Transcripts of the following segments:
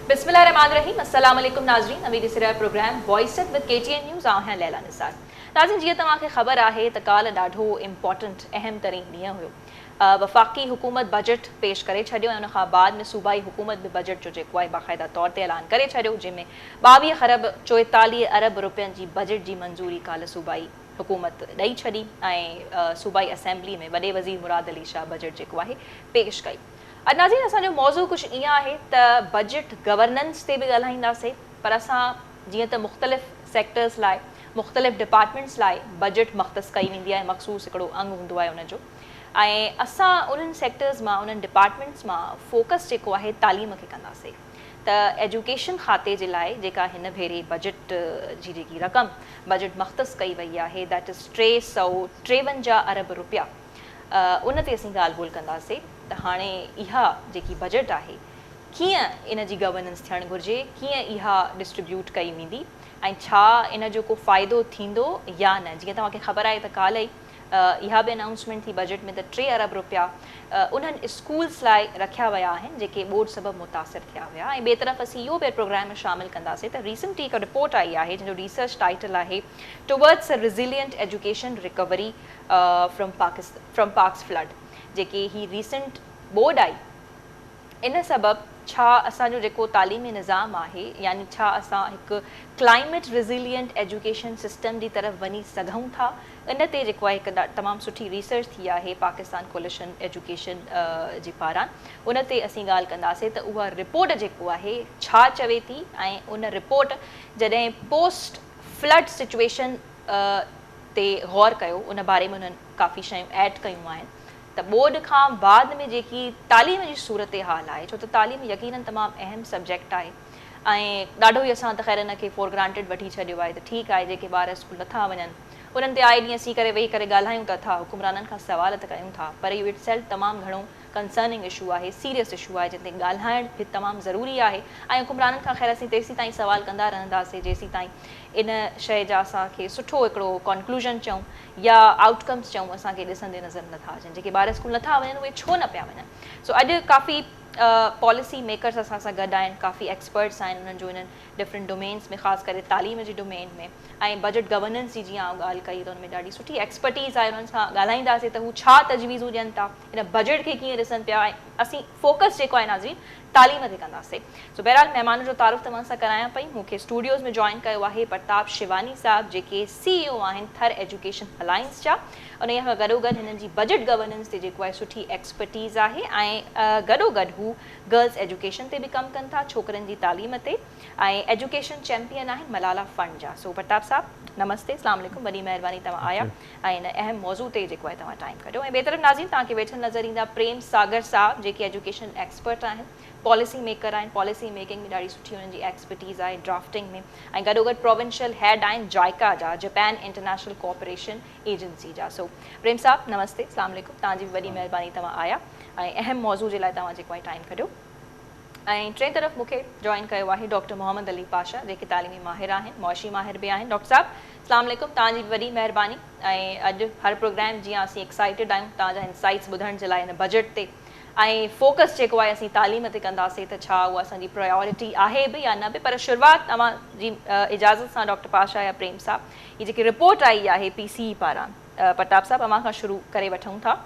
बिस्मिल्लाहिर्रहमानिर्रहीम अस्सलाम वालेकुम नाज़रीन अमीर सिरा program voice it with KTN news आहियां लैला निसार। नाज़रीन जीअं तव्हांखे ख़बर आहे त काल्ह ॾाढो इम्पॉर्टेंट अहम तरीन ॾींहुं हुयो। वफ़ाक़ी हुकूमत बजट पेश करे छॾियो ऐं उनखां बाद में सूबाई हुकूमत बि बजट जो जेको आहे बाक़ाइदा तौर ते ऐलान करे छॾियो, जंहिंमें 22 खरब 44 अरब रुपयनि जी बजट जी मंज़ूरी काल्ह सूबाई हुकूमत ॾेई छॾी ऐं सूबाई असेंबली में वॾे वज़ीर मुराद अली शाह बजट जेको आहे पेश कई। अॼु नाज़रीन असांजो मौज़ू कुझु ईअं आहे त बजट गवर्नेंस ते बि ॻाल्हाईंदासीं, पर असां जीअं त मुख़्तलिफ़ सेक्टर्स लाइ मुख़्तलिफ़ डिपार्टमेंट्स लाइ बजट मख़्तस कई वेंदी आहे, मख़सूस हिकिड़ो अंग हूंदो आहे उनजो, ऐं असां उन्हनि सेक्टर्स मां उन्हनि डिपार्टमेंट्स मां फोकस जेको आहे तालीम खे कंदासीं। त एजुकेशन खाते जे लाइ जेका हिन भेरे बजट जी जेकी रक़म बजट मख़्तस कई वई आहे दैट इज़ 353 अरब रुपया, उन ते असीं ॻाल्हि ॿोल कंदासीं त हाणे इहा जेकी बजट आहे कीअं इन जी गवर्नेंस थियणु घुरिजे, कीअं इहा डिस्ट्रीब्यूट कई वेंदी ऐं छा इन जो को फ़ाइदो थींदो या न। जीअं तव्हांखे ख़बर आहे त काल्ह ई इहा बि अनाउंसमेंट थी बजट में त 3 अरब रुपया उन्हनि स्कूल्स लाइ रखिया विया आहिनि जेके बोर्ड सबबि मुतासिर थिया हुआ। ऐं ॿिए तरफ़ असीं इहो बि प्रोग्राम में शामिलु कंदासीं त रीसेंटली हिकु रिपोर्ट आई आहे जंहिंजो रिसर्च टाइटल आहे towards a resilient education recovery from Pak's flood, जेके ही रीसेंट बोर्ड आई इन सबबि छा असांजो जेको तालीमी निज़ाम आहे यानी छा असां हिकु क्लाइमेट रिज़िलियंट एजुकेशन सिस्टम जी तरफ़ वञी सघूं था, इन ते जेको आहे हिकु तमामु सुठी रिसर्च थी आहे पाकिस्तान कोलिशन एजुकेशन जे पारां। उन ते असीं ॻाल्हि कंदासीं त उहा रिपोर्ट जेको आहे छा चवे थी ऐं उन रिपोर्ट जॾहिं पोस्ट फ्लड सिचुएशन ते गौर कयो उन बारे में उन्हनि काफ़ी शयूं ऐड कयूं आहिनि त बोर्ड खां बाद में जेकी तालीम जी सूरत हाल आहे, छो त तालीम यकीनन तमामु अहम सब्जेक्ट आहे ऐं ॾाढो ई असां त ख़ैर इन खे फॉर ग्रांटेड वठी छॾियो आहे त ठीकु आहे जेके ॿार स्कूल नथा वञनि उन्हनि ते आए ॾींहं असीं करे वेही करे ॻाल्हायूं था, हुकुमराननि खां सवाल त कयूं था, पर इहो इट सेल्फ तमामु घणो कंसर्निंग इशू आहे, सीरियस इशू आहे, जिते ॻाल्हाइण बि तमामु ज़रूरी आहे ऐं हुकुमराननि खां ख़ैर असीं तेसीं ताईं सवाल कंदा रहंदासीं जेसीं ताईं इन शइ जा असांखे सुठो हिकिड़ो कॉन्क्लूजन चऊं या आउटकम्स चऊं असांखे ॾिसंदे नज़र नथा अचनि। जेके ॿार स्कूल नथा वञनि उहे छो न पिया वञनि। सो अॼु काफ़ी पॉलिसी मेकर्स असां सां गॾु आहिनि, काफ़ी एक्सपर्ट्स आहिनि उन्हनि जो इन्हनि डिफरेंट डोमेन्स में, ख़ासि करे तालीम जी डोमेन में ऐं बजट गवर्नेंस जी जीअं ॻाल्हि कई त हुन में ॾाढी सुठी एक्सपर्टीज़ आहे। उन्हनि सां ॻाल्हाईंदासीं त हू छा तजवीज़ूं ॾियनि था, इन बजट खे कीअं ॾिसनि पिया ऐं असीं फोकस जेको आहे नाज़रीन तालीम ते कंदासीं। सो बहरहाल महिमान जो तारुफ़ तव्हां सां करायां पई। मूंखे स्टूडियोज़ में जॉइन कयो आहे प्रताप शिवानी साहब जेके CEO आहिनि थर एजुकेशन अलायंस जा। उन खां गॾोगॾु हिननि जी बजट गवर्नेंस ते जेको आहे सुठी एक्सपर्टीज़ आहे ऐं गॾोगॾु हू गर्ल्स एजुकेशन ते बि कमु कनि था, छोकिरनि जी तालीम ते, ऐं एजुकेशन चैम्पियन आहिनि मलाला फंड जा। सो प्रताप साहब नमस्ते, अस्सलाम वालेकुम, वॾी महिरबानी तव्हां आया ऐं इन अहम मौज़ू ते जेको आहे तव्हां टाइम कढियो। ऐं ॿिए तरफ़ नाज़रीन तव्हांखे वेठल नज़र ईंदा प्रेम सागर साहब जेके एजुकेशन एक्सपर्ट आहिनि, पॉलिसी मेकर आहिनि, पॉलिसी मेकिंग में ॾाढी सुठी हुननि जी एक्सपर्टीज़ आहे, ड्राफ्टिंग में, ऐं गॾोगॾु प्रोविंशियल हेड आहिनि जाइका जा, जापान इंटरनेशनल कोऑपरेशन एजेंसी जा। सो प्रेम साहब नमस्ते, अस्सलाम वालेकुम, तव्हांजी वॾी महिरबानी तव्हां आया ऐं अहम मौज़ू जे लाइ तव्हां जेको आहे टाइम कढियो। ऐं टे तरफ़ मूंखे जॉइन कयो आहे डॉक्टर मोहम्मद अली पाशा जेके तालीमी माहिर आहिनि, मौशी माहिर बि आहिनि। डॉक्टर साहब अस्सलाम वालेकुम, तव्हांजी वॾी महिरबानी ऐं अॼु हर प्रोग्राम जीअं असीं एक्साइटेड आहियूं तव्हांजा इंसाइट्स ॿुधण जे लाइ हिन बजट ते ऐं फोकस जेको आहे असीं तालीम ते कंदासीं त छा उहा असांजी प्रायोरिटी आहे बि या न बि। पर शुरूआति तव्हांजी इजाज़त सां डॉक्टर पाशा या प्रेम साहब, हीअ जेकी रिपोर्ट आई आहे PCE पारां, प्रताप साहब अव्हां खां शुरू करे वठूं था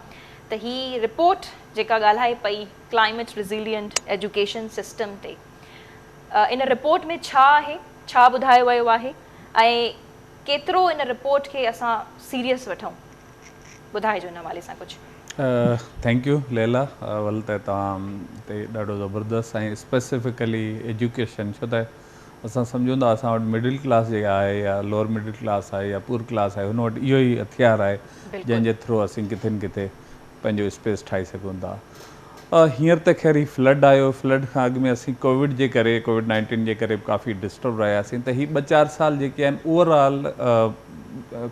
त ही रिपोर्ट जेका ॻाल्हाए पई क्लाइमेट रिज़िलियंट एजुकेशन सिस्टम ते, इन रिपोर्ट में छा आहे, छा ॿुधायो वियो आहे ऐं केतिरो इन रिपोर्ट खे असां सीरियस वठूं, ॿुधाइजो इन हवाले सां कुझु। थैंक यू लैला, अवल त तव्हां ते ॾाढो ज़बरदस्त ऐं स्पेसिफिकली एजुकेशन, छो त असां सम्झूं था असां वटि मिडिल क्लास जेका आहे या लोअर मिडिल क्लास आहे या पुअर क्लास आहे, हुन वटि इहो ई हथियार आहे जंहिंजे थ्रू असीं किथे न किथे पंहिंजो स्पेस ठाहे सघूं था। हींअर त ख़ैर ही फ्लड आयो, फ्लड खां अॻु में असीं कोविड जे करे, कोविड-19 जे करे काफ़ी डिस्टर्ब रहियासीं, त ही 2-4 साल जेके आहिनि ओवरऑल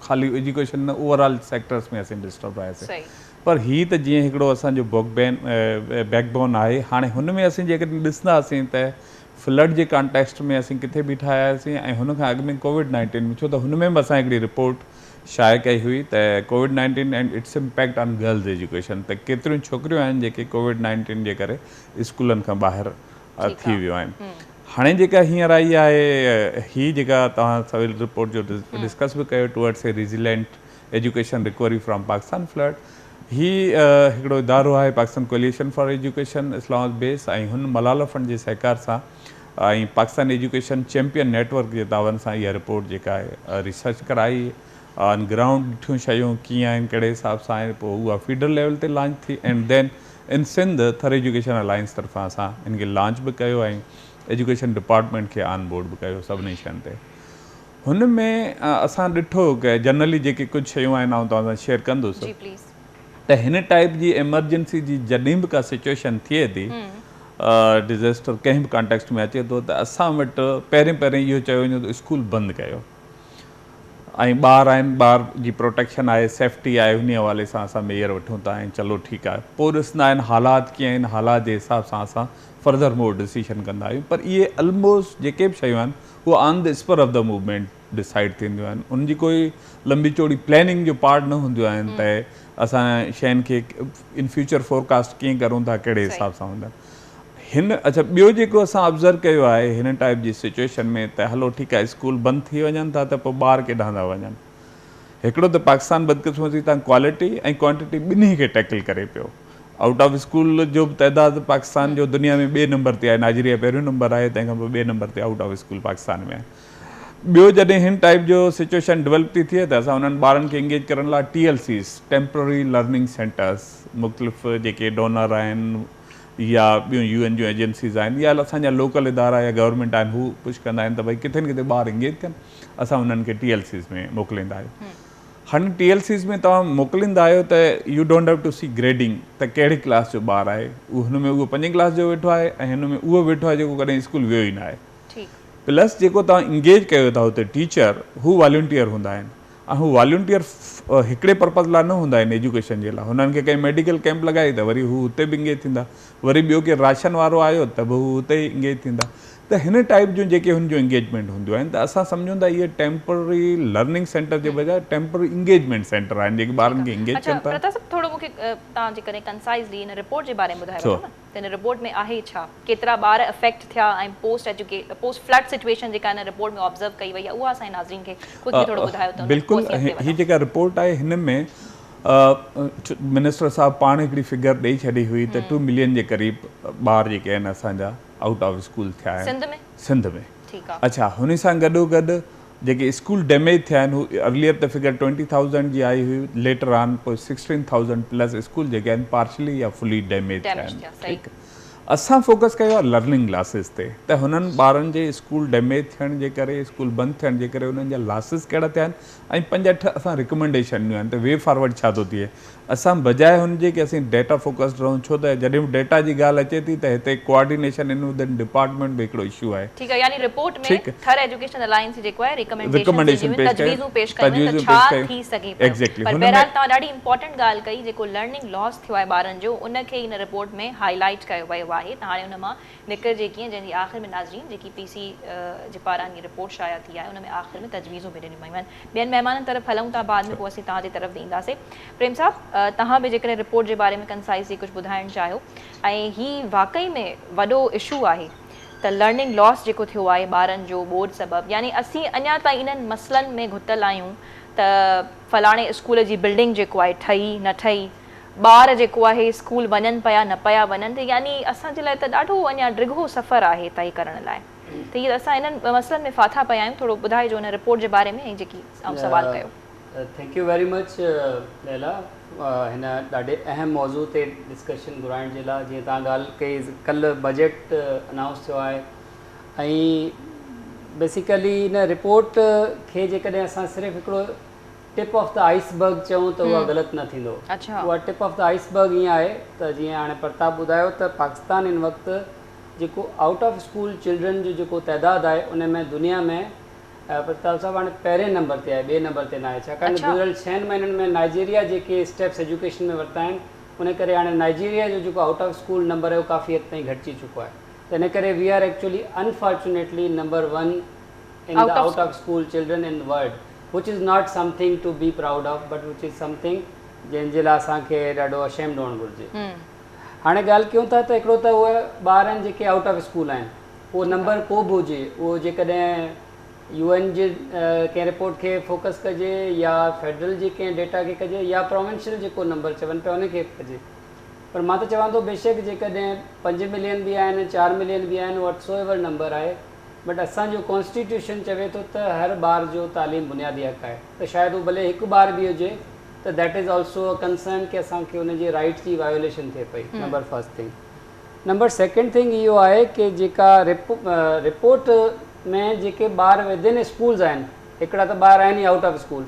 ख़ाली एजुकेशन न ओवरऑल सेक्टर्स में असीं डिस्टर्ब रहियासीं। पर ही त जीअं हिकिड़ो असांजो बैकबोन आहे, हाणे हुन में असीं जेकॾहिं ॾिसंदासीं त फ्लड जे कॉन्टेक्स्ट में असीं किथे बीठा आयासीं ऐं हुन खां अॻु में कोविड-19 में, छो त हुन में बि असां हिकिड़ी रिपोर्ट शाया कई हुई त कोविड-19 and its impact on girls education, त केतिरियूं छोकिरियूं आहिनि जेके कोविड-19 जे करे स्कूलनि खां ॿाहिरि थी वियूं आहिनि। हाणे जेका हींअर आई आहे ही जेका तव्हां सवेल रिपोर्ट जो डिस्कस बि कयो towards a resilient education recovery from Pakistan flood, ही हिकिड़ो इदारो आहे Pakistan coalition for education Islamabad base, ऐं हुन मलाला फंड जे सहकार सां ऐं पाकिस्तान एजुकेशन चैम्पियन नेटवर्क जे तावन सां इहा रिपोर्ट जेका आहे रिसर्च कराई, ऑन ग्राउंड ॾिठियूं शयूं कीअं आहिनि, कहिड़े हिसाब सां आहिनि, पोइ उहा फीडर लेवल ते लॉन्च थी, एंड देन इन सिंध थर एजुकेशन अलायंस तरफ़ां असां इनखे लॉन्च बि कयो ऐं एजुकेशन डिपार्टमेंट खे ऑन बोर्ड बि कयो सभिनी शयुनि ते। हुन में असां ॾिठो कि जनरली जेके कुझु शयूं आहिनि आउं तव्हां सां शेयर कंदुसि त हिन टाइप जी एमरजेंसी जी जॾहिं बि का सिचुएशन थिए थी, डिज़ास्टर कंहिं बि कॉन्टेक्स्ट में अचे थो, त असां वटि पहिरें इहो चयो वञे त स्कूल बंदि कयो, ऐं ॿार आहिनि, ॿार जी प्रोटेक्शन आहे, सेफ्टी आहे, उन हवाले सां असां मेयर वठूं था ऐं चलो ठीकु आहे, पोइ ॾिसंदा आहिनि हालात कीअं आहिनि, हालात जे हिसाब सां असां फर्दर मोर डिसीशन कंदा आहियूं। पर इहे ऑलमोस्ट जेके बि शयूं आहिनि उहे on the spur of the movement decide थींदियूं आहिनि, उनजी कोई लंबी चौड़ी प्लैनिंग जो पार्ट न हूंदियूं आहिनि त असां शयुनि खे इन फ्यूचर फोरकास्ट कीअं करूं था, कहिड़े हिसाब सां हूंदा हिन। अच्छा, ॿियो जेको असां ऑब्ज़र्व कयो आहे हिन टाइप जी सिचुएशन में त हलो ठीकु आहे स्कूल बंदि थी वञनि था त पोइ ॿार केॾांहुं था वञनि। हिकिड़ो त पाकिस्तान बदकिस्मती तां क्वालिटी ऐं क्वांटिटी ॿिन्ही खे टैकल करे पियो। आउट ऑफ स्कूल जो बि तइदादु पाकिस्तान जो दुनिया में ॿिए नंबर ते आहे, नाइजीरिया पहिरियों नंबर आहे, तंहिंखां पोइ ॿिए नंबर ते आउट ऑफ स्कूल पाकिस्तान में आहे। ॿियो जॾहिं हिन टाइप जो सिचुएशन डेवलप थी थिए त असां उन्हनि ॿारनि खे इंगेज करण लाइ TLCs टेम्पररी लर्निंग सेंटर्स मुख़्तलिफ़ जेके डोनर आहिनि या ॿियूं UN जूं एजेंसीज़ आहिनि या असांजा लोकल इदारा या गवर्नमेंट आहिनि, हू पुश कंदा आहिनि त भई किथे न किथे ॿार इंगेज कनि, असां उन्हनि खे TLCs में मोकिलींदा आहियूं। हाणे TLCs में तव्हां मोकिलींदा आहियो त you don't have to see grading त कहिड़ी क्लास जो ॿारु आहे, हुन में उहो 5वीं क्लास जो वेठो आहे ऐं हिन में उहो वेठो आहे जेको कॾहिं स्कूल वियो ई न आहे। प्लस जेको तव्हां इंगेज कयो था हुते टीचर, हू वॉलंटियर हूंदा आहिनि ऐं हू वॉलंटियर हिकिड़े पर्पज़ लाइ न हूंदा आहिनि एजुकेशन जे लाइ, हुननि खे कंहिं मेडिकल कैंप लॻाई त वरी हू हुते बि इंगेज थींदा, वरी ॿियो केरु राशन वारो आयो त बि हू हुते ई इंगेज थींदा। त हिन टाइप जूं जेके हुन जूं इंगेजमेंट हूंदियूं आहिनि त असां सम्झूं था इहे टेम्पररी लर्निंग सेंटर जे बजाए टेम्पररी इंगेजमेंट सेंटर आहिनि जेके ॿारनि खे इंगेज कनि था। प्रताप साहब, थोरो मूंखे तव्हां जेकॾहिं कंसाइज़ली हिन रिपोर्ट जे बारे में ॿुधायो न त हिन रिपोर्ट में आहे छा, केतिरा ॿार अफेक्ट थिया ऐं पोस्ट फ्लड सिचुएशन जेका हिन रिपोर्ट में ऑब्ज़र्व कई वई आहे उहा असांजे नाज़रीन खे ख़ुदि बि थोरो ॿुधायो त बिल्कुलु। हीअ जेका रिपोर्ट आहे हिन में मिनिस्टर साहब पाण हिकिड़ी फिगर ॾेई छॾी हुई त 2 मिलियन जे क़रीब ॿार जेके आहिनि असांजा आउट ऑफ स्कूल थिया आहिनि सिंध में। अच्छा, हुन सां गॾोगॾु जेके स्कूल डैमेज थिया आहिनि हू अर्लियर त फिगर 20,000 जी आई हुई, लेटर ऑन पोइ 16,000 प्लस स्कूल जेके आहिनि पार्शली या फुली डैमेज थिया आहिनि। ठीकु, असां फोकस कयो आहे लर्निंग लॉसिस ते त हुननि ॿारनि जे स्कूल डैमेज थियण जे करे, स्कूल बंदि थियण जे करे उन्हनि जा लॉसिस कहिड़ा थिया आहिनि ऐं 5-8 असां रिकमेंडेशन ॾियूं आहिनि त वे फॉरवर्ड छा थो थिए। असां बजाए हुनजे कि असीं डेटा फोकस्ड रहूं, छो त जॾहिं बि डेटा जी ॻाल्हि अचे थी त हिते कोऑर्डिनेशन इन विदिन डिपार्टमेंट में हिकिड़ो इशू आहे। ठीकु आहे, यानी रिपोर्ट में थर एजुकेशन अलायंस जेको आहे रिकमेंडेशन तजवीज़ूं पेश कयूं त छा थी सघे पियो। एग्जैक्टली, पर बहरहाल तव्हां ॾाढी इंपॉर्टेंट ॻाल्हि कई, जेको लर्निंग लॉस थियो आहे ॿारनि जो उनखे हिन रिपोर्ट में हाईलाइट कयो वियो आहे। त हाणे हुन मां निकिरजे कीअं, जंहिंजी आख़िर में नाज़रीन जेकी PC जे पारां इहा रिपोर्ट शाया थी आहे उन में आख़िर में तजवीज़ूं बि ॾिनियूं वयूं आहिनि। ॿियनि महिमाननि तरफ़ हलूं था, बाद में पोइ असीं तव्हांजे तरफ़ ईंदासीं। प्रेम साहब, तव्हां बि जेकॾहिं रिपोर्ट जे बारे में कंसाइज़ली कुझु ॿुधाइणु चाहियो, ऐं हीउ वाक़ई में वॾो इशू आहे त लर्निंग लॉस जेको थियो आहे ॿारनि जो बोर्ड सबबु, यानी असीं अञा ताईं इन्हनि मसइलनि में घुतल आहियूं त फलाणे स्कूल जी बिल्डिंग जेको आहे ठही न ठही, ॿार जेको आहे स्कूल वञनि पिया न पिया वञनि, त यानी असांजे लाइ त ॾाढो अञा ड्रिघो सफ़र आहे तय करण लाइ। त इहे असां इन्हनि मसइलनि में फाथा पिया आहियूं, थोरो ॿुधाइजो हिन रिपोर्ट जे बारे में ऐं जेकी सवाल कयो। Thank U very much Laila, हिन ॾाढे अहम मौज़ू ते डिस्कशन घुराइण जे लाइ। जीअं तव्हां ॻाल्हि कई, कल्ह बजट अनाउंस थियो आहे ऐं बेसिकली हिन रिपोर्ट खे जेकॾहिं असां सिर्फ़ु हिकिड़ो टिप ऑफ द आइसबर्ग चऊं त उहा ग़लति न थींदो। उहा टिप ऑफ द आइसबर्ग ईअं आहे त जीअं हाणे प्रताप ॿुधायो त पाकिस्तान हिन वक़्तु जेको आउट ऑफ स्कूल चिल्ड्रन जो जेको तइदादु आहे उन में दुनिया में प्रताप साहब हाणे पहिरें नंबर ते आहे, ॿिए नंबर ते न आहे। छाकाणि गुज़िरियल 6 महीननि में नाइजीरिया जेके स्टेप्स एजुकेशन में वरिता आहिनि उन करे हाणे नाइजीरिया जो जेको आउट ऑफ स्कूल नंबर आहे उहो काफ़ी हद ताईं घटिजी चुको आहे। त इन करे we are actually unfortunately number 1 in the out of school children in the world, which is not something to be proud of, but which is something जंहिंजे लाइ असांखे ॾाढो अशेम्ड हुअणु घुरिजे। हाणे ॻाल्हि कयूं था त हिकिड़ो त उहे ॿार आहिनि जेके आउट ऑफ स्कूल आहिनि, उहो नंबर को बि हुजे, उहो जेकॾहिं UN जे कंहिं रिपोर्ट खे फोकस कजे या फेडरल जे कंहिं डेटा खे कजे या प्रोविंशियल जेको नंबर चवनि पिया उनखे कजे। पर मां त चवां थो बेशक जेकॾहिं 5 मिलियन बि आहिनि 4 मिलियन बि आहिनि whatsoever नंबर आहे, बट असांजो कॉन्स्टिट्यूशन चवे थो त हर ॿार जो तालीम बुनियादी हक़ आहे, त शायदि उहो भले हिकु ॿार बि हुजे त that is also a concern की असांखे उनजे राइट्स जी वायोलेशन थिए पई। Number first thing. Number second thing इहो आहे की जेका रिपोर्ट में जेके ॿार विदिन स्कूल्स आहिनि, हिकिड़ा त ॿार आहिनि ई आउट ऑफ स्कूल,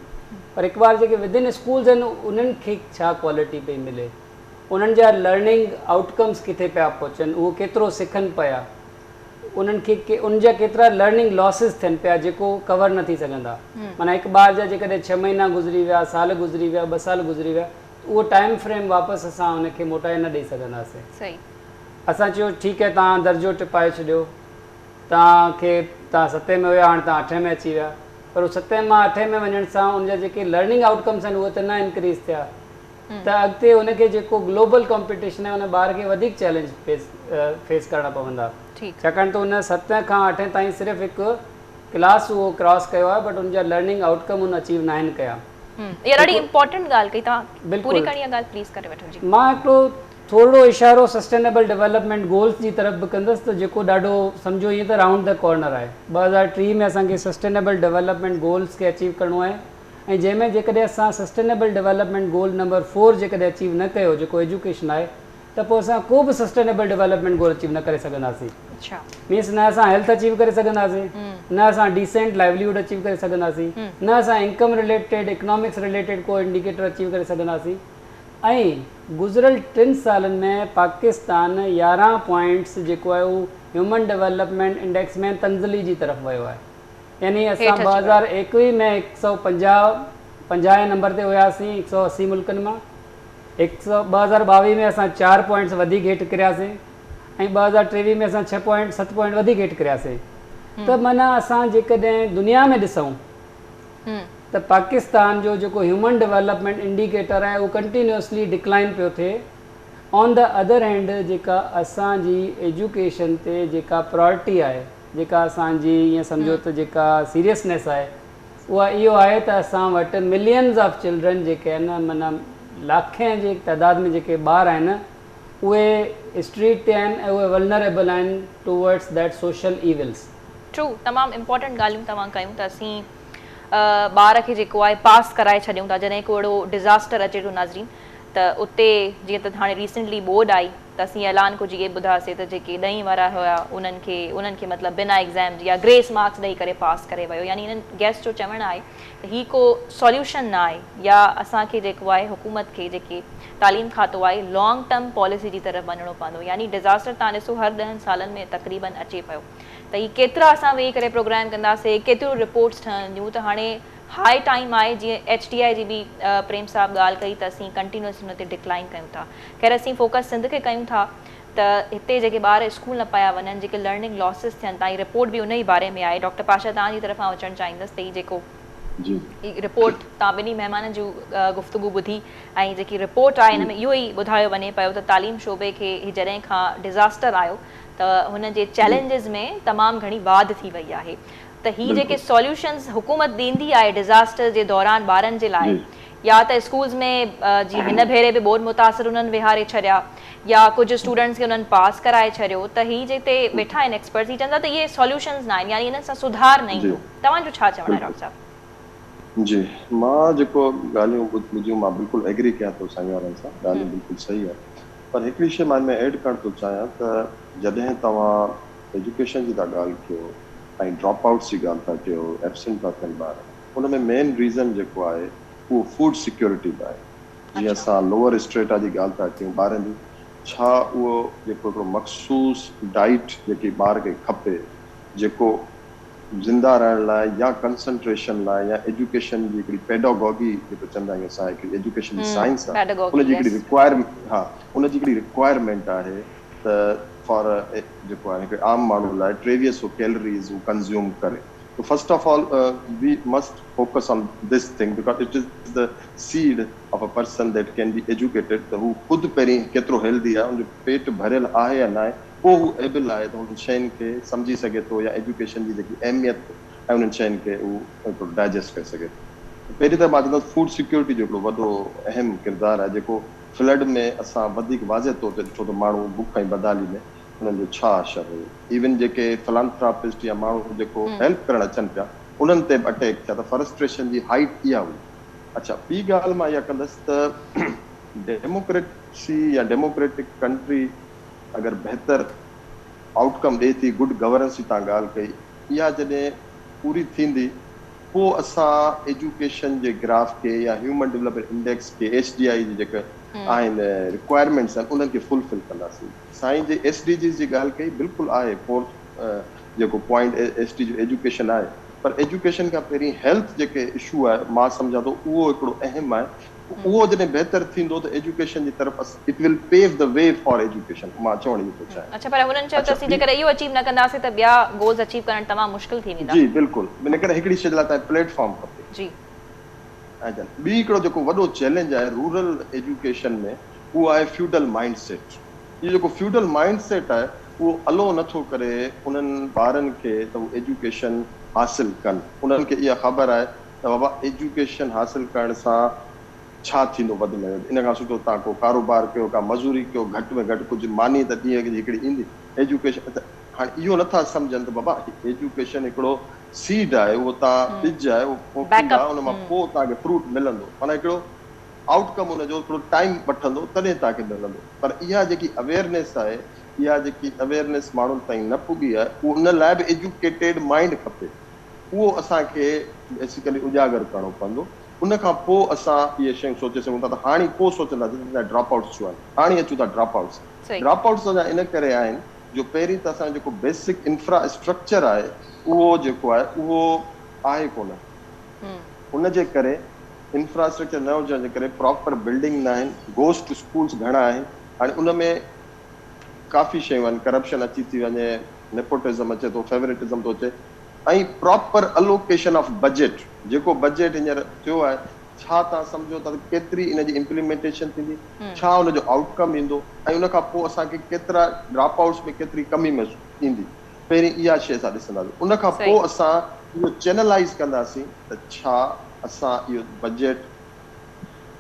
पर हिकु बार जेके विदिन स्कूल्स आहिनि उन्हनि खे छा क्वालिटी पई मिले, उन्हनि जा लर्निंग आउटकम्स किथे पिया पहुचनि, उहो केतिरो सिखनि पिया, उन्हनि खे उन जा केतिरा लर्निंग लॉसिस थियनि पिया जेको कवर न थी सघंदा। माना हिकु ॿार जा जेकॾहिं 6 महीना गुज़री विया, साल गुज़री विया, 2 साल गुज़री विया, उहो टाइम फ्रेम वापसि असां उनखे मोटाए न ॾेई सघंदासीं। सही। असां चयो ठीकु आहे तव्हां दर्जो टिपाए छॾियो, तव्हां 7 में हुया हाणे तव्हां 8 में अची विया, पर 7 मां 8 में वञण सां उनजा जेके लर्निंग आउटकम्स आहिनि उहे त न इंक्रीज़ थिया, त अॻिते उनखे जेको ग्लोबल कॉम्पिटिशन आहे उन ॿार खे वधीक चैलेंज फेस करणा पवंदा। छाकाणि त उन 7 खां 8 ताईं सिर्फ़ु हिकु क्लास उहो क्रॉस कयो आहे, बट उनजा लर्निंग आउटकम उन अचीव न आहिनि कया। इहा ॾाढी इंपॉर्टेंट ॻाल्हि कई, तव्हां पूरी करणी आहे ॻाल्हि प्लीज़ करे वठो जी। मां हिकिड़ो थोरो इशारो सस्टेनेबल डेवलपमेंट गोल्स जी तरफ़ बि कंदुसि, त जेको ॾाढो सम्झो ईअं त राउंड द कॉर्नर आहे। 2030 में असांखे सस्टेनेबल डेवलपमेंट गोल्स खे अचीव करिणो आहे, ऐं जंहिंमें जेकॾहिं असां सस्टेनेबल डेवलपमेंट गोल नंबर 4 जेकॾहिं अचीव न कयो जेको एजुकेशन आहे, त पोइ असां को बि सस्टेनेबल डेवलपमेंट गोल अचीव न करे सघंदासीं। मीन्स न असां हेल्थ अचीव करे सघंदासीं, न असां डिसेंट लाइवलीहुड अचीव करे सघंदासीं, न असां इनकम रिलेटेड इकोनॉमिक्स रिलेटेड को इंडिकेटर अचीव करे सघंदासीं। ऐं गुज़िरियल 3 सालनि में पाकिस्तान 11 पॉइंट्स जेको आहे उहो ह्यूमन डेवलपमेंट इंडेक्स में तंज़ली जी तरफ़ वियो आहे। यानी असां 2021 में 150 नंबर ते हुयासीं 180 मुल्कनि मां, 2022 में असां 4 पॉइंट्स वधीक हेठि किरियासीं, ऐं 2023 में असां 7 पॉइंट वधीक हेठि किरियासीं। त माना असां जेकॾहिं दुनिया में ॾिसूं त पाकिस्तान जो जेको ह्यूमन डेवलपमेंट इंडिकेटर आहे उहो कंटिन्यूअसली डिक्लाइन पियो थिए। ऑन द अदर हैंड जेका असांजी एजुकेशन ते जेका प्रायोरिटी आहे, जेका असांजी ईअं सम्झो त जेका सीरियसनेस आहे, उहा इहो आहे त असां वटि मिलियन्स ऑफ चिल्ड्रन जेके आहिनि, माना लाखें जे तइदाद में जेके ॿार आहिनि उहे स्ट्रीट ते आहिनि ऐं उहे वल्नरेबल आहिनि towards that social evils. True, तमामु इम्पॉर्टेंट ॻाल्हियूं तव्हां कयूं त असीं ॿार खे जेको आहे पास कराए छॾियूं था जॾहिं को अहिड़ो डिज़ास्टर अचे थो नाज़रीन, त उते जीअं त हाणे रिसेंटली बोर्ड आई त असीं ऐलान कुझु इहे ॿुधासीं त जेके 10 वारा हुया उन्हनि खे मतिलबु बिना एग्ज़ाम या ग्रेस मार्क्स ॾेई करे पास करे वियो। यानी इन्हनि गेस्ट जो चवणु आहे त हीअ को सॉल्यूशन न आहे, या असांखे जेको आहे हुकूमत खे जेके तालीम खातो आहे लॉन्ग टर्म पॉलिसी जी तरफ़ वञिणो पवंदो। यानी डिज़ास्टर तव्हां ॾिसो हर 10 सालनि में तक़रीबन अचे पियो, त हीअ केतिरा असां वेही करे प्रोग्राम कंदासीं, केतिरियूं रिपोर्ट्स ठहंदियूं, त हाणे हाई टाइम आहे जीअं HTI जी बि प्रेम साहब ॻाल्हि कई त असीं कंटिन्यूअस हुन ते डिक्लाइन कयूं था। ख़ैर असीं फोकस सिंध खे कयूं था त हिते जेके ॿार स्कूल न पिया वञनि, जेके लर्निंग लॉसिस थियनि, तव्हांजी रिपोर्ट बि उन ई बारे में आहे। डॉक्टर पाशा तव्हांजी तरफ़ां अचणु चाहींदसि त हीअ जेको रिपोर्ट तव्हां ॿिन्ही महिमाननि जूं गुफ़्तगू ॿुधी, ऐं जेकी रिपोर्ट आहे हिन में इहो ई ॿुधायो वञे पियो त तालीम शोबे खे हीअ जॾहिं खां डिज़ास्टर आयो त हुन जे चैलेंजिस में तमामु घणी वाध थी वई आहे। त हीअ जेके सॉल्यूशंस हुकूमत ॾींदी आहे डिज़ास्टर जे दौरान ॿारनि जे लाइ, या त स्कूल्स में जीअं हिन भेरे बि बोर्ड मुतासिर उन्हनि विहारे छॾिया, या कुझु स्टूडेंट्स खे उन्हनि पास कराए छॾियो, त हीअ जिते वेठा आहिनि एक्सपर्ट्स ही चवंदा त इहे सॉल्यूशंस न आहिनि, यानी हिन सां सुधार न ईंदो। तव्हांजो छा चवणु आहे डॉक्टर साहब? जी, मां जेको ॻाल्हियूं ॿुधियूं मां बिल्कुलु एग्री कयां थो साईं वारनि सां, ॻाल्हियूं बिल्कुलु सही आहे, पर हिकिड़ी शइ मां में ऐड करणु थो चाहियां त जॾहिं तव्हां एजुकेशन जी था ॻाल्हि कयो ऐं ड्रॉप आउट्स जी ॻाल्हि था कयो, एब्सेंट था थियनि ॿार, हुन में मेन रीज़न जेको आहे उहो फूड सिक्योरिटी बि आहे। जीअं असां लोअर स्ट्रेटा जी ॻाल्हि था कयूं ॿारनि जी, छा उहो जेको हिकिड़ो मखसूस डाइट जेकी ॿार खे खपे, जेको ज़िंदा रहण लाइ या कंसंट्रेशन लाइ या एजुकेशन जी हिकिड़ी पेडागॉगी जेको चवंदा आहियूं असां हिकिड़ी एजुकेशन साइंस आहे, उनजी हिकिड़ी रिक्वायरमेंट आहे त फॉर जेको आहे हिकिड़े आम माण्हू लाइ 2300 कैलोरीज़ हू कंज़्यूम करे। So first of all, we must focus on this thing because it is the seed of a person that can be educated. तो हू खुद पहिरीं केतिरो हेल्दी आहे, उनजो पेट भरियल आहे या न आहे, पोइ हू एबल आहे त हुन शयुनि खे सम्झी सघे थो या एजुकेशन जी जेकी अहमियत ऐं उन्हनि शयुनि खे उहो हिकिड़ो डाइजेस्ट करे सघे थो। पहिरीं त मां चवंदुसि फूड सिक्योरिटी जो हिकिड़ो वॾो अहम किरदारु आहे जेको फ्लड में असां वधीक वाज़े तौर ते ॾिठो त माण्हू बुख ऐं बदाली में उन्हनि जो छा असरु हुयो। इवन जेके फिलांथ्रापिस्ट या माण्हू जेको हेल्प करणु अचनि पिया उन्हनि ते बि अटैक थिया त फ्रस्ट्रेशन जी हाइट इहा हुई। अच्छा, ॿी ॻाल्हि मां इहा कंदुसि त डेमोक्रेसी या डेमोक्रेटिक कंट्री अगरि बहितर आउटकम ॾिए थी, गुड गवर्नेंस जी तव्हां ॻाल्हि कई, इहा जॾहिं पूरी थींदी पोइ असां एजुकेशन जे ग्राफ के या ह्यूमन डेवलपमेंट इंडेक्स के HDI जी जेके आहिनि रिक्वायरमेंट्स आहिनि उन्हनि खे फुलफिल कंदासीं। साईं जे SDGs जी ॻाल्हि कई बिल्कुलु आहे, फोर्थ जेको पॉइंट SDG जो एजुकेशन आहे, पर एजुकेशन खां पहिरीं हेल्थ जेके इशू आहे मां सम्झां थो उहो हिकिड़ो अहम आहे। उहो जॾहिं बहितर थींदो त एजुकेशन जी तरफ़ it will pave the way for education, मां चवण इहो थो चाहियां। अच्छा, पर हुननि चयो त असीं जेकर इहो अचीव न कंदासीं त ॿिया गोल्स अचीव करण तमामु मुश्किल थी वेंदा। जी बिल्कुलु, इन करे हिकिड़ी शइ लाइ तव्हां प्लेटफॉर्म खपे। जी, ऐं ॿी हिकिड़ो जेको वॾो चैलेंज आहे रूरल एजुकेशन में उहो आहे फ्यूडल माइंड सेट। इहो जेको फ्यूडल माइंड सेट आहे उहो अलो नथो करे उन्हनि ॿारनि खे त उहे एजुकेशन हासिल कनि। उन्हनि खे इहा ख़बर आहे त बाबा एजुकेशन हासिल करण सां छा थींदो वधि में वधि, इन खां सुठो तव्हां को कारोबार कयो, का मज़ूरी कयो, घटि में घटि कुझु मानी त ॾींहं जी हिकिड़ी ईंदी एजुकेशन। त हाणे इहो नथा सम्झनि त बाबा एजुकेशन हिकिड़ो सीड आहे, उहो तव्हां ॿिज आहे, उहो पोखींदा, उन मां पोइ तव्हांखे फ्रूट मिलंदो, माना हिकिड़ो आउटकम हुनजो थोरो टाइम वठंदो तॾहिं तव्हांखे मिलंदो। पर इहा जेकी अवेयरनेस आहे, इहा जेकी अवेयरनेस माण्हुनि ताईं न पुॼी आहे, उहो उन लाइ बि एजुकेटेड माइंड खपे। उहो असांखे बेसिकली उजागर करणो पवंदो। उन खां पोइ असां इहे शयूं सोचे सघूं था। त हाणे पोइ सोचंदासीं ड्रॉप आउट्स छो आहिनि, हाणे अचूं था ड्रॉप आउट्स। ड्रॉप आउट्स असां इन करे आहिनि जो पहिरीं त असांजो जेको बेसिक इंफ्रास्ट्रक्चर आहे उहो जेको आहे उहो आहे कोन। उनजे करे इंफ्रास्ट्रक्चर न हुजण जे करे प्रॉपर बिल्डिंग न आहिनि, गोस्ट स्कूल्स घणा आहिनि। हाणे उन में काफ़ी शयूं आहिनि, करप्शन अची थी वञे, नेपोटिज़म अचे थो, फेवरेटिज़म थो अचे, ऐं प्रॉपर अलोकेशन ऑफ बजट। जेको बजट हींअर थियो आहे, छा तव्हां सम्झो था केतिरी इन जी इम्प्लीमेंटेशन थींदी, छा हुनजो आउटकम ईंदो, ऐं उन खां पोइ असांखे केतिरा ड्रॉप आउट्स में केतिरी कमी महसूस ईंदी, पहिरीं इहा शइ असां ॾिसंदासीं। उन खां पोइ असां इहो चैनलाइज़ कंदासीं त छा असां इहो बजट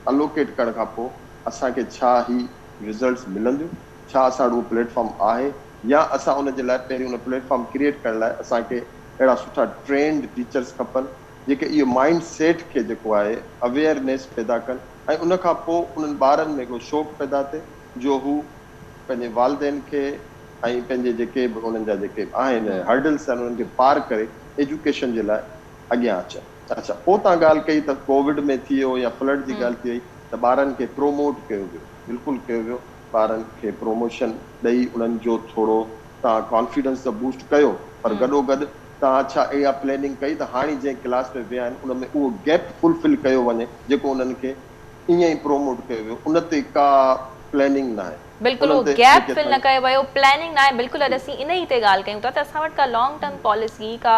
अलोकेट करण खां पोइ असांखे छा ई रिज़ल्ट्स मिलंदियूं, छा असां वटि उहो प्लेटफॉर्म आहे, या असां उनजे लाइ पहिरीं उन प्लेटफॉर्म क्रिएट करण लाइ असांखे अहिड़ा सुठा ट्रेंड टीचर्स खपनि जेके इहो माइंड सेट खे जेको आहे अवेयरनेस पैदा कनि, ऐं उन खां पोइ उन्हनि ॿारनि में हिकिड़ो शौक़ु पैदा थिए जो हू पंहिंजे वालिदेन खे ऐं पंहिंजे जेके बि उन्हनि जा जेके आहिनि हर्डल्स आहिनि उन्हनि खे पार करे एजुकेशन जे लाइ अॻियां अचनि। अच्छा, पोइ तव्हां ॻाल्हि कई त कोविड में थी वियो या फ्लड जी ॻाल्हि थी वई त ॿारनि खे प्रोमोट कयो वियो, बिल्कुलु कयो वियो। ॿारनि खे प्रोमोशन ॾेई उन्हनि जो थोरो तव्हां कॉन्फिडेंस त बूस्ट कयो, पर गॾोगॾु तव्हां छा इहा प्लैनिंग कई त हाणे जंहिं क्लास में विया आहिनि उन में उहो गैप फुलफिल कयो वञे जेको उन्हनि खे ईअं ई प्रोमोट कयो वियो, उन ते का प्लैनिंग न आहे। बिल्कुलु गैप फिल न कयो वियो, प्लैनिंग न आहे। बिल्कुलु अॼु असीं इन ई ते ॻाल्हि कयूं था त असां वटि का लॉन्ग टर्म पॉलिसी, का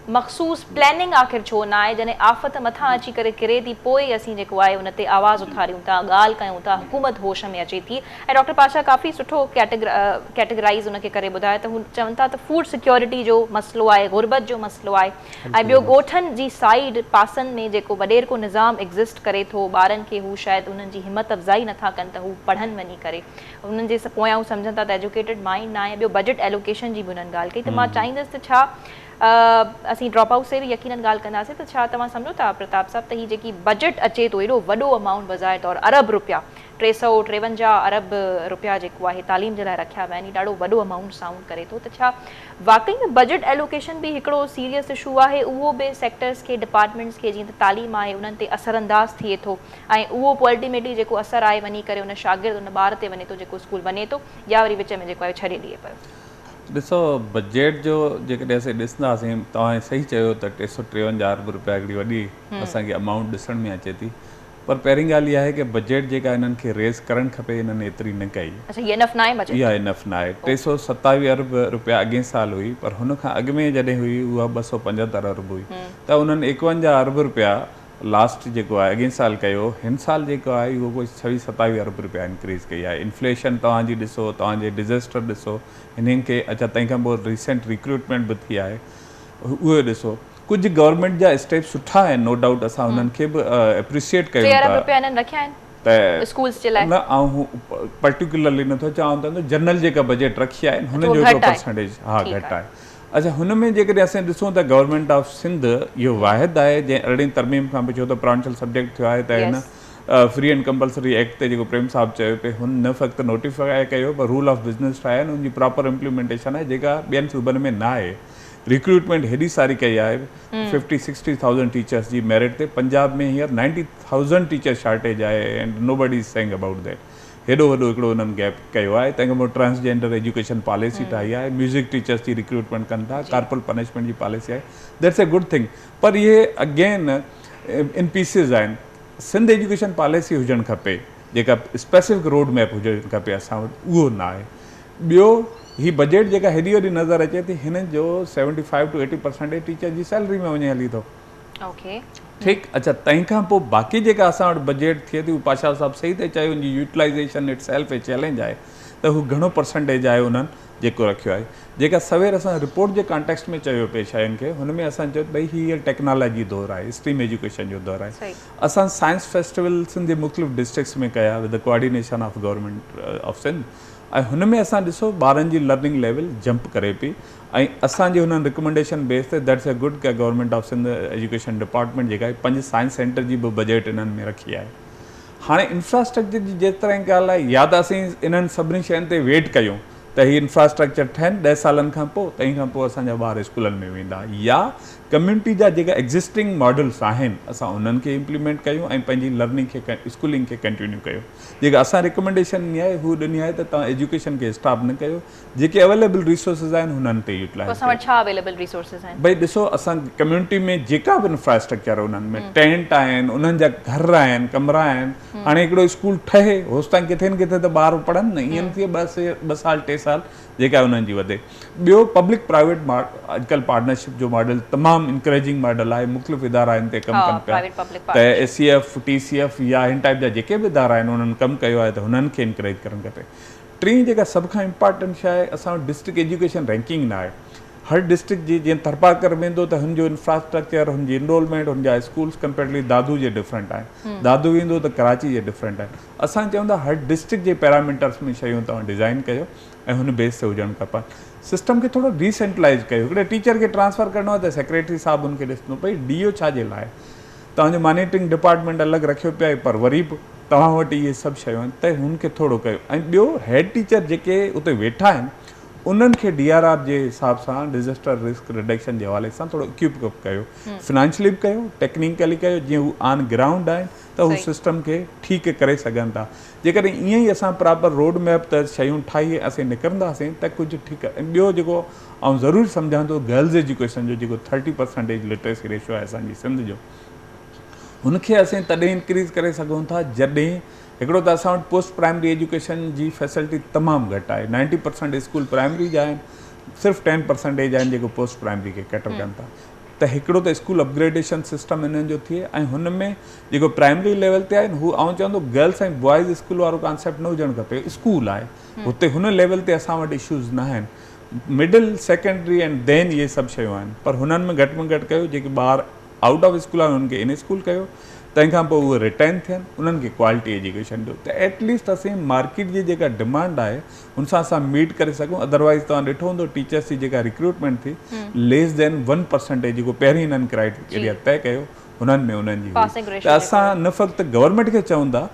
मख़सूस प्लैनिंग आख़िर छो न आहे। जॾहिं आफ़त मथां अची करे किरे थी पोइ असीं जेको आहे उन ते आवाज़ उथारियूं था, ॻाल्हि कयूं था, हुकूमत होश में अचे थी। ऐं डॉक्टर पाशा काफ़ी सुठो कैटेगराइज़ उनखे करे ॿुधायो त हू चवनि था त फूड सिक्योरिटी जो मसइलो आहे, गुरबत जो मसइलो आहे, ऐं ॿियो ॻोठनि जी साइड पासनि में जेको वॾेरको निज़ाम एग्ज़िस्ट करे थो, ॿारनि खे हू शायदि उन्हनि जी हिमत अफ़ज़ाई नथा कनि त हू पढ़नि वञी करे, उन्हनि जे पोयां हू सम्झनि था त एजुकेटेड माइंड न आहे। ॿियो बजट एलोकेशन जी बि उन्हनि ॻाल्हि कई, त मां चाहींदसि त छा असीं ड्रॉप आउट से भी यकीनन ॻाल्हि कंदासीं त छा तव्हां सम्झो था प्रताप साहब त ही जेकी बजट अचे थो एॾो वॾो अमाउंट बज़ाहिर तौरु अरब रुपया 353 अरब रुपया जेको आहे तालीम जे लाइ रखिया विया आहिनि, ॾाढो वॾो अमाउंट साउंड करे थो। त छा वाकई में बजट एलोकेशन बि हिकिड़ो सीरियस इशू आहे, उहो बि सेक्टर्स खे डिपार्टमेंट्स खे जीअं त तालीम आहे उन्हनि ते असरअंदाज़ थिए थो, ऐं उहो पोइ अल्टीमेटली जेको असरु आहे वञी करे उन शागिर्द उन ॿार ते वञे थो जेको स्कूल वञे थो, या वरी विच में जेको आहे छॾे ॾिए पियो। ॾिसो बजट जो जेकॾहिं असीं ॾिसंदासीं, तव्हां सही चयो त 353 अरब रुपया हिकिड़ी वॾी असांखे अमाउंट ॾिसण में अचे थी, पर पहिरीं ॻाल्हि इहा आहे कि बजट जेका हिननि खे रेज़ करणु खपे हिननि एतिरी न कई। अच्छा, इहा इनफ न आहे बजट? इहा इनफ न आहे। 327 अरब रुपया अॻे साल हुई, पर हुन खां अॻु में जॾहिं हुई उहा 275 अरब हुई, त उन्हनि 51 अरब रुपया लास्ट जेको आहे अॻे साल कयो, हिन साल जेको आहे उहो कोई 26-27 अरब रुपया इंक्रीज़ कई आहे। इन्फ्लेशन तव्हांजी ॾिसो, तव्हांजे डिज़ास्टर ॾिसो, हिननि खे अच्छा तंहिंखां पोइ रिसेंट रिक्रूटमेंट बि थी आहे, उहे ॾिसो। कुझु गवर्नमेंट जा स्टेप सुठा आहिनि, नो डाउट असां उन्हनि खे बि एप्रिशिएट कयूं था त स्कूल्स जे लाइ न ऐं पर्टिकुलरली नथो चवां त जनरल जेका बजट रखी आहे हुन जो हिकिड़ो परसेंटेज हा घटि आहे। अच्छा, हुन में जेकॾहिं असां ॾिसूं त गवर्नमेंट ऑफ सिंध इहो वाहिद आहे जंहिं 18 तरमीम खां पोइ छो त प्रोविंशियल सब्जेक्ट थियो आहे त हिन फ्री एंड कंपल्सरी एक्ट ते जेको प्रेम साहब चयो पिए हुन न फ़क़्तु नोटिफाई कयो पर रूल ऑफ बिज़नेस ठाहिया आहिनि, उनजी प्रॉपर इम्प्लीमेंटेशन आहे जेका ॿियनि सूबनि में न आहे। रिक्रूटमेंट हेॾी सारी कई आहे 50-60,000 टीचर्स जी मेरिट ते। पंजाब में हींअर 90,000 टीचर शॉर्टेज आहे and nobody is saying about that. हेॾो वॾो हिकिड़ो हुननि गैप कयो आहे। तंहिंखां पोइ ट्रांसजेंडर एजुकेशन पॉलिसी ठाही आहे, म्यूज़िक टीचर्स जी रिक्रूटमेंट कनि था, कार्पोरल पनिशमेंट जी पॉलिसी आहे, दैट्स ए गुड थिंग। पर इहे अगेन इन पीसिस आहिनि। सिंध एजुकेशन पॉलिसी हुजणु खपे जेका स्पेसिफिक रोड मैप हुजणु खपे असां वटि, उहो न आहे। ॿियो ही बजट जेका हेॾी वॾी नज़र अचे थी, हिन जो 75-80% टीचर जी सैलरी में वञे हली थो। ठीकु, अच्छा तंहिंखां पोइ बाक़ी जेका असां वटि बजट थिए थी, उहो पाशा साहिबु सही ते चयो, उनजी utilization itself a challenge आहे त हू घणो परसेंटेज आहे उन्हनि जेको रखियो आहे। जेका सवेर असां रिपोर्ट जे कॉन्टेक्स्ट में चयो पिए शयुनि खे, हुन में असां चयो भई हीअ टेक्नोलॉजी दौरु आहे, स्ट्रीम एजुकेशन जो दौरु आहे। असां साइंस फेस्टिवल सिंध जे मुख़्तलिफ़ डिस्ट्रिक्ट्स में कया with the coordination of government of Sindh, ऐं हुन में असां ॾिसो ॿारनि जी लर्निंग लेवल जंप करे पई ऐं असांजे हुननि रिकमेंडेशन बेस ते दैट्स ए गुड की government of Sindh education department जेका आहे 5 साइंस सेंटर जी बि बजट इन्हनि में रखी आहे। हाणे इंफ्रास्ट्रक्चर जी जेतिरा ॻाल्हि आहे, या त असीं इन्हनि सभिनी शयुनि ते वेट कयूं त हीअ इंफ्रास्ट्रक्चर ठहनि 10 सालनि खां पोइ, तंहिंखां पोइ असांजा ॿार स्कूलनि में वेंदा, या कम्यूनिटी जा जेका एग्ज़िस्टिंग मॉडल्स आहिनि असां उन्हनि खे इम्प्लीमेंट कयूं ऐं पंहिंजी लर्निंग खे स्कूलिंग खे कंटिन्यू कयूं। जेका असां रिकमेंडेशन ॾिनी आहे हू ॾिनी आहे त तव्हां एजुकेशन खे स्टॉप न कयो, जेके अवेलेबल रिसोर्सिस आहिनि हुननि ते यूटिलाइज़। भई ॾिसो असां कम्यूनिटी में जेका बि इंफ्रास्ट्रक्चर उन्हनि में टेंट आहिनि, उन्हनि जा घर आहिनि, कमरा आहिनि। हाणे हिकिड़ो स्कूल ठहे होसि ताईं किथे न किथे त ॿार पढ़नि न, ईअं थिए 2 साल 3 साल जेका उन्हनि जी वधे। ॿियो पब्लिक प्राइवेट अॼुकल्ह पार्टनरशिप जो मॉडल तमामु इंकरेजिंग मॉडल आहे, मुख़्तलिफ़ इदारा आहिनि ते कमु कनि पिया, त SCF TCF या हिन टाइप जा जेके बि इदारा आहिनि उन्हनि कमु कयो आहे त हुननि खे इंकरेज करणु खपे। टीं जेका सभ खां इम्पॉर्टेंट शइ आहे, असां वटि डिस्ट्रिक्ट एजुकेशन रैंकिंग न आहे। हर डिस्ट्रिक्ट जी जीअं थरपाकर वेंदो त हुनजो इंफ्रास्ट्रक्चर, हुनजी इनरोलमेंट, हुनजा स्कूल्स कंपेरेटिवली दादू जे डिफरेंट आहिनि, दादू वेंदो त कराची जे डिफरेंट आहिनि। असां चवंदा हर डिस्ट्रिक्ट जे पैरामीटर्स में शयूं तव्हां डिज़ाइन कयो ऐं हुन बेस ते हुजणु खपनि। सिस्टम खे थोरो डिसेंट्रलाइज़ कयो। हिकिड़े टीचर खे ट्रांसफ़र करिणो आहे त सेक्रेटरी साहिबु हुनखे ॾिसंदो भई DO छाजे लाइ, तव्हांजो मॉनिटरिंग डिपार्टमेंट अलॻि रखियो पिया आहे, पर वरी बि तव्हां वटि इहे सभु शयूं आहिनि त हुनखे थोरो कयो। ऐं ॿियो हेड टीचर जेके उते वेठा आहिनि उन्हनि खे DRR जे हिसाब सां डिज़ास्टर रिस्क रिडक्शन जे हवाले सां थोरो इक्विप कयो, फिनेंशियली बि कयो, टेक्निकली कयो, जीअं हू ऑन ग्राउंड आहिनि त हू सिस्टम खे ठीकु करे सघनि था। जेकॾहिं ईअं ई असां प्रॉपर रोड मैप त शयूं ठाही असीं निकिरंदासीं त कुझु ठीकु आहे। ॿियो जेको ऐं ज़रूरु सम्झां थो गर्ल्स एजुकेशन जो जेको 30% लिटरेसी रेशो आहे असांजी सिंध जो, हुनखे असीं तॾहिं इंक्रीज़ करे सघूं था जॾहिं हिकिड़ो त असां वटि पोस्ट प्राइमरी एजुकेशन जी फैसिलिटी तमामु घटि आहे। 90% स्कूल प्राइमरी जा आहिनि, सिर्फ़ु 10% आहिनि जेको पोस्ट प्राइमरी खे कैटर कनि था। त हिकिड़ो त स्कूल अपग्रेडेशन सिस्टम हिननि जो थिए ऐं हुन में जेको प्राइमरी लेवल ते आहिनि हू आउं चवंदो गर्ल्स ऐं बॉइज़ स्कूल वारो कॉन्सेप्ट न हुजणु खपे। स्कूल आहे हुते हुन लेवल ते असां वटि इशूज़ न आहिनि। मिडिल सेकेंडरी एंड देन इहे सभु शयूं आहिनि, पर हुननि में घटि में घटि कयो जेके ॿार आउट ऑफ स्कूल आहिनि हुननि खे इन स्कूल कयो, तंहिंखां पोइ उहे रिटर्न थियनि, उन्हनि खे क्वालिटी एजुकेशन ॾियो त एटलीस्ट असीं मार्केट जी जेका डिमांड आहे हुन सां असां मीट करे सघूं। अदरवाइज़ तव्हां ॾिठो हूंदो टीचर्स जी जेका रिक्रूटमेंट थी लेस देन 1% जेको पहिरीं हिननि क्राइटेरिया तय कयो हुननि में उन्हनि जी, त असां न फ़क़्तु गवर्नमेंट खे चवूं था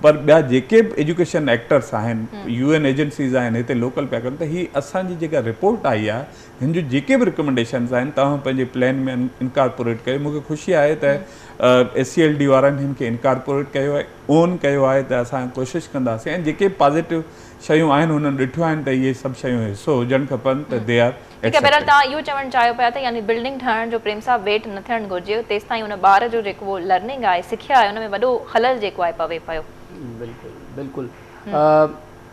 पर ॿिया जेके बि एजुकेशन एक्टर्स आहिनि, UN एजेंसीज़ आहिनि हिते लोकल पिया कनि, त हीअ असांजी जेका रिपोर्ट आई आहे हिन जो जेके बि रिकमेंडेशन्स आहिनि तव्हां पंहिंजे प्लान में इनकॉर्पोरेट कयो। मूंखे ख़ुशी आहे त SCLD वारनि हिन खे इनकॉर्पोरेट कयो आहे, ओन कयो आहे, त असां कोशिशि कंदासीं ऐं जेके पॉज़िटिव शयूं आहिनि हुननि ॾिठियूं आहिनि त इहे सभु शयूं हिसो हुजणु खपनि त दे आर। ठीकु आहे, बहरहाल तव्हां इहो चवणु चाहियो पिया त यानी बिल्डिंग ठहण जो प्रेम साहब वेट न थियणु घुरिजे, तेसि ताईं हुन ॿार जो जेको लर्निंग आहे, सिखिया आहे, हुन में वॾो खलल जेको आहे पवे पियो। बिल्कुलु बिल्कुलु,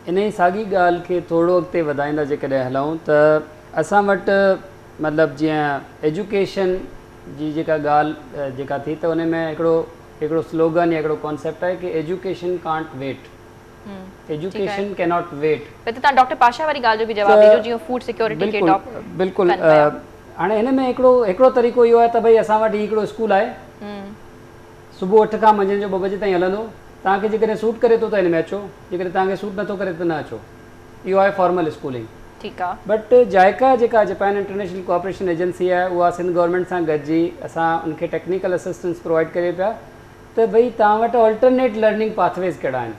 इन ई साॻी ॻाल्हि खे थोरो अॻिते वधाईंदा जेकॾहिं हलूं त असां वटि मतिलबु जीअं एजुकेशन जी जेका ॻाल्हि जेका थी त उन में हिकिड़ो स्लोगन या हिकिड़ो कॉन्सेप्ट आहे कि education can't wait, education can not wait. त तव्हां डॉक्टर पाशा वारी ॻाल्हि जो बि जवाब ॾिजो जीअं फूड सिक्योरिटी खे टॉप बिल्कुलु हाणे हिन में हिकिड़ो तरीक़ो इहो आहे त भई असां वटि हिकिड़ो स्कूल आहे, सुबुह 8 खां मंझंदि जो 2 बजे ताईं हलंदो, तव्हांखे जेकॾहिं सूट करे थो त हिन में अचो, जेकॾहिं तव्हांखे सूट नथो करे त न अचो। इहो आहे फॉर्मल स्कूलिंग। ठीकु आहे। बट जाइका जेका जापान इंटरनेशनल कोऑपरेशन एजेंसी आहे उहा सिंध गवर्नमेंट सां गॾिजी असां उनखे टेक्निकल असिस्टेंस प्रोवाइड करे पिया त भई तव्हां वटि ऑल्टरनेट लर्निंग पाथवेज़ कहिड़ा आहिनि,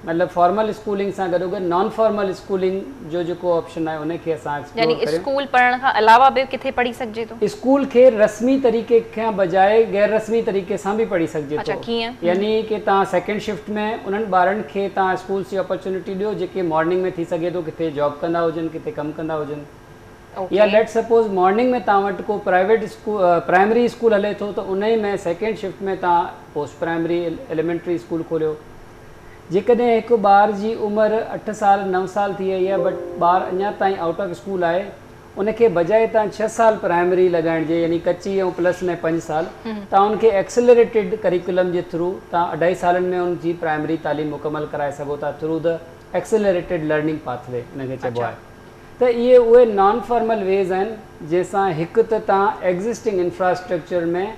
मतिलबु फॉर्मल स्कूलिंग सां गॾोगॾु नॉन फॉर्मल स्कूलिंग जो जेको ऑप्शन आहे उनखे असां यानी स्कूल पढ़ण खां अलावा ॿियो किथे पढ़ी सघिजे थो? स्कूल खे रस्मी तरीक़े खां बजाए गैर रस्मी तरीक़े सां बि पढ़ी सघिजे थो। अच्छा, कीअं? यानी कि तव्हां सेकेंड शिफ्ट में उन्हनि ॿारनि खे तव्हां स्कूल्स जी अपॉर्चुनिटी ॾियो जेके मॉर्निंग में थी सघे थो किथे जॉब कंदा हुजनि, किथे कमु कंदा हुजनि, या लेट सपोज मॉर्निंग में तव्हां वटि को प्राइवेट स्कूल प्राइमरी स्कूल हले थो त उन में सेकेंड शिफ्ट में तव्हां पोस्ट प्राइमरी एलिमेंट्री स्कूल खोलियो। जेकॾहिं हिकु ॿार जी उमिरि 8 साल 9 साल थी वई आहे बट ॿार अञा ताईं आउट ऑफ स्कूल आहे, उनखे बजाए तव्हां 6 साल प्राइमरी लॻाइण जे यानी कच्ची ऐं प्लस में 5 साल तव्हां उनखे एक्सेलरेटेड करिकुलम जे थ्रू तव्हां 2.5 सालनि में उनजी प्राइमरी तालीम मुकमल कराए सघो था through the accelerated learning pathway इनखे चइबो आहे। त इहे उहे नॉन फॉर्मल वेज़ आहिनि जंहिंसां हिकु त तव्हां एग्ज़िस्टिंग इंफ्रास्ट्रक्चर में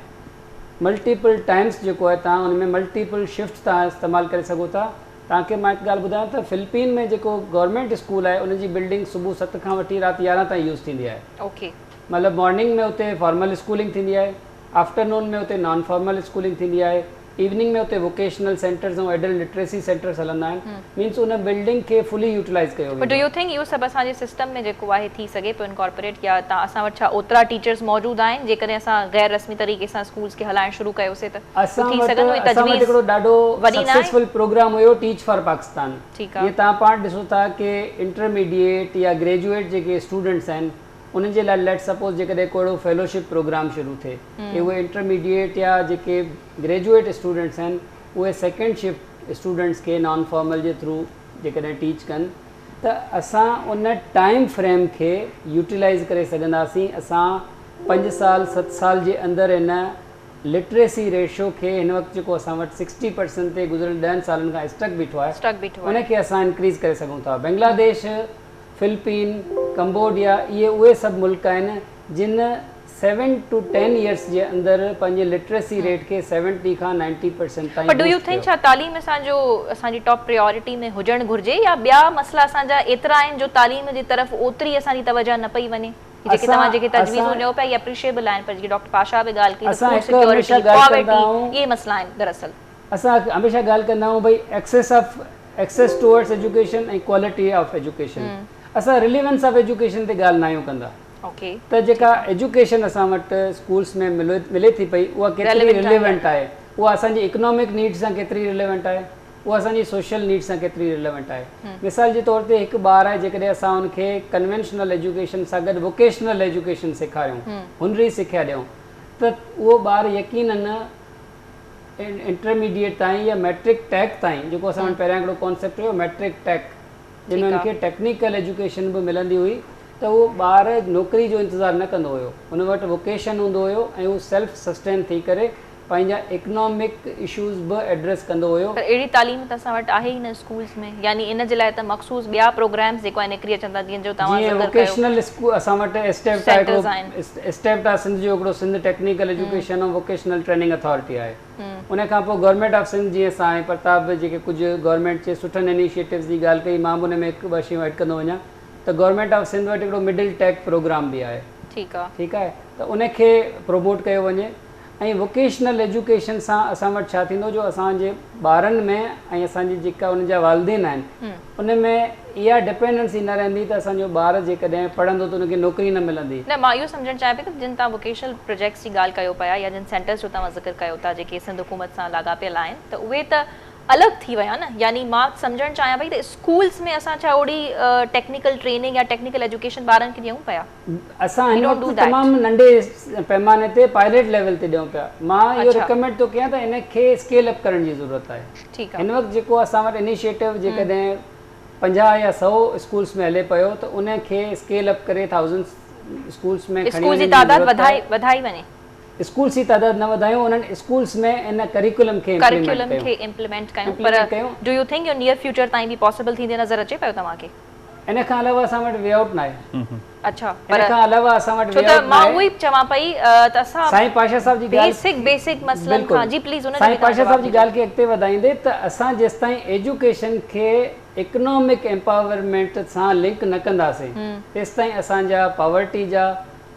मल्टीपल टाइम्स जेको आहे तव्हां उन में मल्टीपल शिफ्ट तव्हां इस्तेमालु करे सघो था। तव्हांखे मां हिकु ॻाल्हि ॿुधायां त फिलिपीन में जेको गवर्नमेंट स्कूल आहे उनजी बिल्डिंग सुबुह 7 खां वठी राति 11 ताईं यूज़ थींदी आहे। ओके, मतिलबु मॉर्निंग में उते फॉर्मल स्कूलिंग थींदी आहे, आफ्टरनून में उते नॉन फॉर्मल स्कूलिंग थींदी आहे, इवनिंग में उते वोकेशनल सेंटर्स ऐं एडल्ट लिटरेसी सेंटर्स हलंदा आहिनि। मीन्स उन बिल्डिंग खे फुली यूटिलाइज़ कयो बट डू यू थिंक इहो सभु असांजे सिस्टम में जेको आहे थी सघे पियो इनकॉर्पोरेट, या तव्हां असां वटि छा ओतिरा टीचर्स मौजूदु आहिनि जेकॾहिं असां गैर रस्मी तरीक़े सां स्कूल्स खे हलाइण शुरू कयोसीं त असां वटि हिकिड़ो ॾाढो सक्सेसफुल प्रोग्राम हुयो टीच फॉर पाकिस्तान। ठीकु आहे। इहे तव्हां पाण ॾिसो था कि इंटरमीडिएट या ग्रेजुएट जेके स्टूडेंट्स आहिनि उन्हनि जे लाइ लेट सपोज जेकॾहिं कोई फेलोशिप प्रोग्राम शुरू थिए कि उहे इंटरमीडिएट या जेके ग्रेजुएट स्टूडेंट्स आहिनि उहे सेकेंड शिफ्ट स्टूडेंट्स खे नॉन फॉर्मल जे थ्रू जेकॾहिं टीच कनि त असां उन टाइम फ्रेम खे यूटिलाइज़ करे सघंदासीं। असां 5 साल 7 साल जे अंदरि इन लिटरेसी रेशो खे हिन वक़्तु जेको असां वटि 60% ते गुज़िरियल 10 सालनि खां स्टक बीठो आहे उनखे असां इंक्रीज़ करे सघूं था। बांग्लादेश, फिलिपीन, कंबोडिया इहे उहे सभु मुल्क आहिनि जिन 7 to 10 years जे अंदरि पंहिंजे लिटरेसी रेट खे 70 खां 90% ताईं। बट डू यू थिंक छा तालीम असांजी टॉप प्रायोरिटी में हुजणु घुरिजे, या ॿिया मसला असांजा एतिरा आहिनि जो तालीम जी तरफ़ ओतिरी असांजी तवजह न पई वञे? जेके तव्हां जेके तजवीज़ ॾियो पिया इहे अप्रिशिएबल आहिनि, पर जेके डॉक्टर पाशा बि ॻाल्हि कई फूड सिक्योरिटी, पॉवर्टी, इहे मसला आहिनि। दरअसल असां हमेशह ॻाल्हि कंदा आहियूं भई एक्सेस टुवर्ड्स एजुकेशन ऐं क्वालिटी ऑफ एजुकेशन। असां रिलेवेंस ऑफ एजुकेशन ते ॻाल्हि न आहियूं कंदा। त जेका एजुकेशन असां वटि स्कूल्स में मिले थी पई उहा केतिरी रिलेवेंट आहे, उहा असांजी इकोनॉमिक नीड्स सां केतिरी रिलेवेंट आहे, उहा असांजी सोशल नीड्स सां केतिरी रिलेवेंट आहे। मिसाल जे तौर ते हिकु ॿारु आहे जेकॾहिं असां हुनखे कन्वेंशनल एजुकेशन सां गॾु वोकेशनल एजुकेशन सेखारियूं, हुनरी सिखिया ॾियूं त उहो ॿारु यकीनन इंटरमीडिएट ताईं या मैट्रिक टैक ताईं, जेको असां वटि पहिरियां हिकिड़ो कॉन्सेप्ट हुयो मैट्रिक टैक, जंहिंमें हुनखे टेक्निकल एजुकेशन बि मिलंदी हुई, त उहो ॿारु नौकिरी जो इंतज़ारु न कंदो हुयो, हुन वटि वोकेशन हूंदो हुयो ऐं उहो सेल्फ सस्टेन थी करे पंहिंजा इकोनॉमिक इशूज़ बि एड्रेस कंदो हुयो। पर अहिड़ी तालीम त असां वटि आहे ई न स्कूल्स में, यानी इन जे लाइ त मख़सूस ॿिया प्रोग्राम्स जेको आहे निकिरी अचनि था जीअं जो तव्हां ज़िक्र कयो। वोकेशनल स्कूल असां वटि स्टेप्ट आहे सिंध जो हिकिड़ो सिंध टेक्निकल एजुकेशन ऐं वोकेशनल ट्रेनिंग अथॉरिटी आहे। उन खां पोइ गवर्नमेंट ऑफ सिंध, जीअं साईं प्रताप जेके कुझु गवर्नमेंट जे सुठनि इनिशिएटिव्स जी ॻाल्हि कई, मां बि उन में 1-2 शयूं ऐड कंदो वञा त गवर्नमेंट ऑफ सिंध वटि हिकिड़ो मिडिल टेक प्रोग्राम बि आहे। ठीकु आहे, त उनखे प्रमोट कयो वञे। ऐं वोकेशनल एजुकेशन सां असां वटि छा थींदो, जो असांजे ॿारनि में ऐं असांजी जेका उन जा वालिदैन आहिनि उन में इहा डिपेंडेंसी न रहंदी त असांजो ॿार जेकॾहिं पढ़ंदो त उनखे नौकिरी न मिलंदी। न, मां इहो सम्झणु चाहियां पई त जिन तव्हां वोकेशनल प्रोजेक्ट्स जी ॻाल्हि कयो पिया या जिन सेंटर्स जो तव्हां ज़िक्र कयो था जेके सिंध हुकूमत सां लाॻापियल आहिनि, त उहे त अलॻि थी विया न। यानी मां सम्झणु चाहियां पई त स्कूल्स में असां छा ओड़ी टेक्निकल ट्रेनिंग या टेक्निकल एजुकेशन ॿारनि खे ॾियूं पिया? असां हिन वक़्तु तमामु नंढे पैमाने ते पायलट लेवल ते ॾियूं पिया। मां इहो रिकमेंड थो कयां त इनखे स्केल अप करण जी ज़रूरत आहे। ठीकु आहे। हिन वक़्तु जेको असां वटि इनिशिएटिव जेकॾहिं 50 या 100 स्कूल्स में हले पियो त उनखे स्केल अप करे 1000 स्कूल्स में स्कूल जी तादाद वधाई वञे। स्कूल्स जी तादाद न वधायूं, उन्हनि स्कूल्स में इन करिकुलम खे इम्प्लीमेंट कयूं, do U think your near future ताईं बि पॉसिबल थींदे नज़र अचे पियो तव्हांखे? इन खां अलावा असां वटि वे आउट न आहे। अच्छा, इन खां अलावा असां वटि छो वे त आउट न मां आहे। उहो ई चवां पई त असां साईं पाशा साहिब जी बेसिक मसइलनि खां जी प्लीज़ उन साईं पाशा साहिब जी ॻाल्हि खे अॻिते वधाईंदे त असां जेसिताईं एजुकेशन खे इकोनॉमिक एम्पावरमेंट सां लिंक न कंदासीं तेसिताईं असांजा पॉवर्टी जा,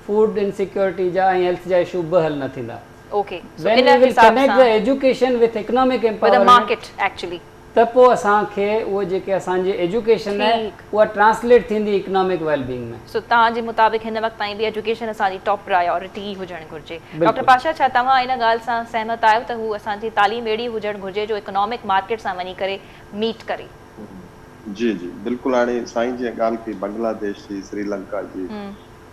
फूड इनसिक्योरिटी जा ऐं हेल्थ जा इशू बि हल न थींदा। ओके, सो When इन we will हिसाब connect सां the education with economic with the empowerment, market actually, त पोइ असांखे उहो जेके असांजी एजुकेशन आहे ठीकु। उहा ट्रांसलेट थींदी इकोनॉमिक वेलबींग में। सो तव्हांजे मुताबिक़ हिन वक़्त ताईं बि एजुकेशन असांजी टॉप प्रायोरिटी हुजणु घुरिजे। डॉक्टर पाशा, छा तव्हां इन ॻाल्हि सां सहमत आहियो त हू असांजी तालीम अहिड़ी हुजणु घुरिजे जो इकोनॉमिक मार्केट सां वञी करे मीट करे? जी जी बिल्कुलु। हाणे साईं जी ॻाल्हि कई बांग्लादेश जी, श्रीलंका जी,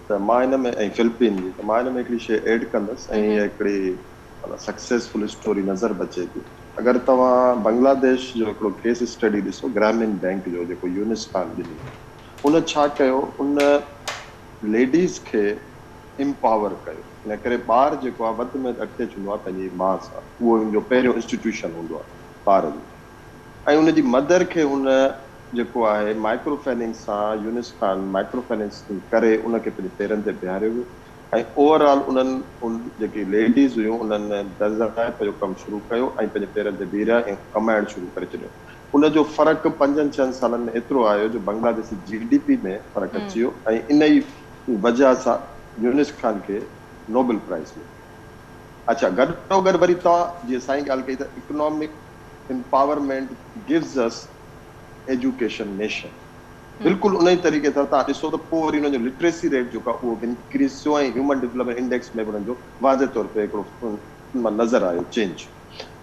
त मां हिन में ऐं फिलिपीन जी, त मां हिन में हिकिड़ी शइ ऐड कंदुसि ऐं हिकिड़ी सक्सेसफुल स्टोरी नज़र बचे थी। अगरि तव्हां बांग्लादेश जो हिकिड़ो केस स्टडी ॾिसो, ग्रामीण बैंक जो जेको यूनिस खान ॾिनी, उन छा कयो, उन लेडीज़ खे एम्पावर कयो। इन करे ॿार जेको आहे वधि में अॻिते चवंदो आहे पंहिंजी माउ सां, उहो हुनजो पहिरियों इंस्टीट्यूशन हूंदो आहे ॿार जो। ऐं उनजी मदर खे हुन जेको आहे माइक्रो फाइनेंस सां, यूनिस खान माइक्रो फाइनेंस करे उनखे पंहिंजे पेरनि ते बीहारियो वियो। ऐं ओवरऑल उन जेकी लेडीज़ हुयूं उन्हनि दर्ज़ाइप जो कमु शुरू कयो ऐं पंहिंजे पेरनि ते बीहरिया ऐं कमाइणु शुरू करे छॾियो। उनजो फ़र्क़ु 5-6 सालनि में एतिरो आयो जो बांग्लादेश जी GDP में फ़र्क़ु अची वियो ऐं इन ई वजह सां यूनिस खान खे नोबेल प्राइज़ मिलियो। अच्छा, गॾो गॾु वरी तव्हां जीअं साईं ॻाल्हि कई त economic empowerment gives us education nation, बिल्कुलु उन ई तरीक़े सां तव्हां ॾिसो त पोइ वरी हुनजो लिटरेसी रेट जेको आहे उहो इंक्रीज़ थियो ऐं ह्यूमन डेवलपमेंट इंडेक्स में बि हुननि जो वाज़े तौर ते हिकिड़ो नज़र आयो चेंज।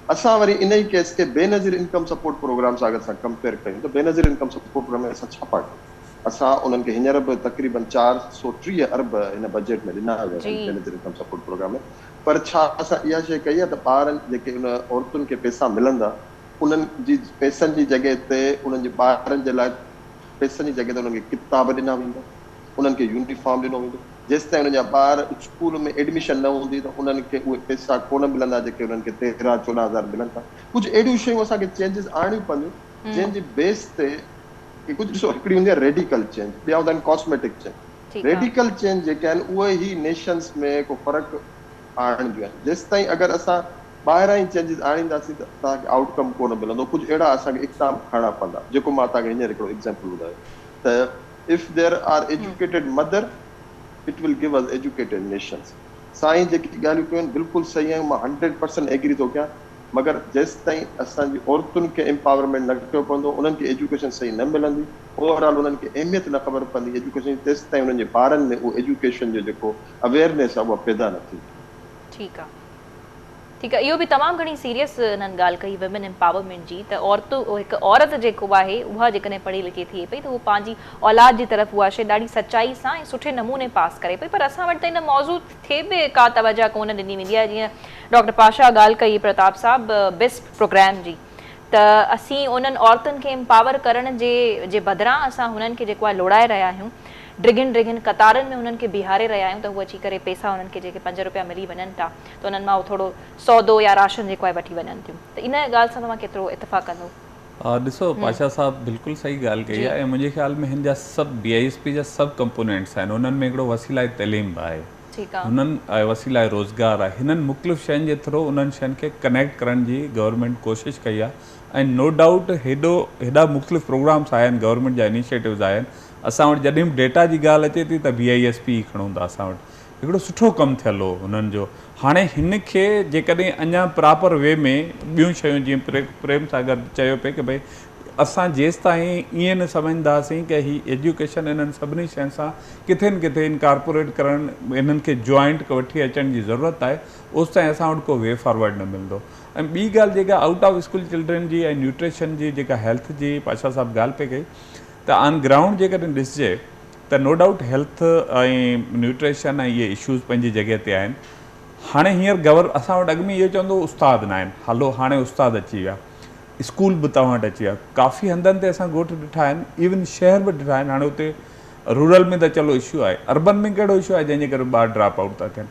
असां वरी इन ई केस खे बेनज़ीर इनकम सपोर्ट प्रोग्राम सां अगरि असां कंपेयर कयूं त बेनज़ीर इनकम सपोर्ट प्रोग्राम में असां छा पार्ट कयूं? असां उन्हनि खे हींअर बि तक़रीबन 430 अरब हिन बजट में ॾिना विया आहिनि बेनज़ीर इनकम सपोर्ट प्रोग्राम में। पर छा असां इहा शइ कई आहे त ॿारनि जेके उन औरतुनि खे पैसा मिलंदा, उन्हनि जी पैसनि जी जॻह ते उन्हनि जे ॿारनि जे लाइ पैसनि जी जॻह ते उन्हनि खे किताब ॾिना वेंदा, उन्हनि खे यूनिफॉर्म ॾिनो वेंदो। जेसि ताईं उन्हनि जा ॿार स्कूल में एडमिशन न हूंदी त उन्हनि खे उहे पैसा कोन मिलंदा जेके उन्हनि खे 13-14 हज़ार मिलनि था। कुझु अहिड़ियूं शयूं असांखे चेंजिस आणियूं पवंदियूं जंहिंजी बेस ते कुझु ॾिसो, हिकिड़ी हूंदी आहे रेडिकल चेंज, ॿिया हूंदा आहिनि कॉस्मेटिक चेंज। रेडिकल चेंज जेके आहिनि उहे ई नेशन्स में को फ़र्क़ु आणंदियूं आहिनि। जेसि ताईं अगरि असां ॿाहिरां ई चेंजिस आणींदासीं त तव्हांखे आउटकम कोन मिलंदो। कुझु अहिड़ा असांखे इक़दाम खणणा पवंदा, जेको मां तव्हांखे हींअर हिकिड़ो एग्ज़ाम्पल ॿुधायो त if there are educated mother it will give us educated nations. साईं जेकी ॻाल्हियूं कयूं आहिनि बिल्कुलु सही आहिनि, मां 100% एग्री थो कयां, मगर जेसि ताईं असांजी औरतुनि खे एम्पावरमेंट न कयो पवंदो, उन्हनि खे एजुकेशन सही न मिलंदी, ओवरऑल उन्हनि खे अहमियत न ख़बर पवंदी एजुकेशन जी, तेसि ताईं उन्हनि जे ॿारनि में उहो एजुकेशन जो जेको अवेयरनेस आहे उहा पैदा न थींदी। ठीकु आहे, ठीकु आहे। इहो बि तमामु घणी सीरियस हिननि ॻाल्हि कई वुमेन एम्पावरमेंट जी, त हिकु औरत जेको आहे उहा जेकॾहिं पढ़ी लिखी थिए पई त उहो पंहिंजी औलाद जी तरफ़ उहा शइ ॾाढी सचाई सां ऐं सुठे नमूने पास करे पई। पर असां वटि त हिन मौज़ू थे बि का तवजह कोन ॾिनी वेंदी आहे। जीअं डॉक्टर पाशा ॻाल्हि कई प्रताप साहब बिस्प प्रोग्राम जी, त असीं उन्हनि औरतुनि खे एम्पावर करण जे बदिरां असां हुननि खे जेको आहे लोड़ाए रहिया आहियूं, ड्रिगिन कतारनि में हुननि खे बीहारे रहिया आहियूं त उहे अची करे पैसा हुननि खे जेके 5 रुपया मिली वञनि था त उन्हनि मां थोरो सौदो या राशन जेको आहे वठी वञनि थियूं। त इन ॻाल्हि सां तव्हां केतिरो इतफ़ाक़ कंदो? ॾिसो, पाशा साहब बिल्कुलु सही ॻाल्हि कई आहे ऐं मुंहिंजे ख़्याल में हिन जा सभु BISP जा सभु कंपोनेंट्स आहिनि। उन्हनि में हिकिड़ो वसीला तइलीम बि आहे, हुननि वसीला रोज़गार आहे। हिननि मुख़्तलिफ़ शयुनि जे थ्रू उन्हनि शयुनि खे कनेक्ट करण जी गवर्नमेंट कोशिशि कई आहे ऐं नो डाउट हेॾा मुख़्तलिफ़ प्रोग्राम्स आया आहिनि, गवर्नमेंट जा इनिशिएटिव्स आया आहिनि। असां वटि जॾहिं बि डेटा जी ॻाल्हि अचे थी त BISP ई खणूं था। असां वटि हिकिड़ो सुठो कमु थियल हो हुननि जो। हाणे हिन खे जेकॾहिं अञा प्रॉपर वे में ॿियूं शयूं जीअं प्रेम सागर चयो पिए की भई असां जेसि ताईं ईअं न सम्झंदासीं की हीअ एजुकेशन इन्हनि सभिनी शयुनि सां किथे न किथे इनकॉर्पोरेट करणु, इन्हनि खे जॉइंट वठी अचण जी ज़रूरत आहे, ओसि ताईं असां वटि को वे फॉरवर्ड न मिलंदो। ऐं ॿी ॻाल्हि जेका आउट ऑफ स्कूल चिल्ड्रन जी ऐं न्यूट्रिशन जी जेका हेल्थ जी पाशा साहब ॻाल्हि पे कई, त ऑन ग्राउंड जेकॾहिं ॾिसिजे त नो डाउट हेल्थ ऐं न्यूट्रिशन ऐं इहे इशूज़ पंहिंजी जॻह ते आहिनि। हाणे हींअर असां वटि अॻु में इहो चवंदो उस्ताद न आहिनि, हलो हाणे उस्ताद अची विया, स्कूल बि तव्हां वटि अची विया। काफ़ी हंधनि ते असां ॻोठ ॾिठा आहिनि, इवन शहर बि ॾिठा आहिनि। हाणे उते रूरल में त चलो इशू आहे, अर्बन में कहिड़ो इशू आहे जंहिंजे करे ॿार ड्रॉप आउट था थियनि।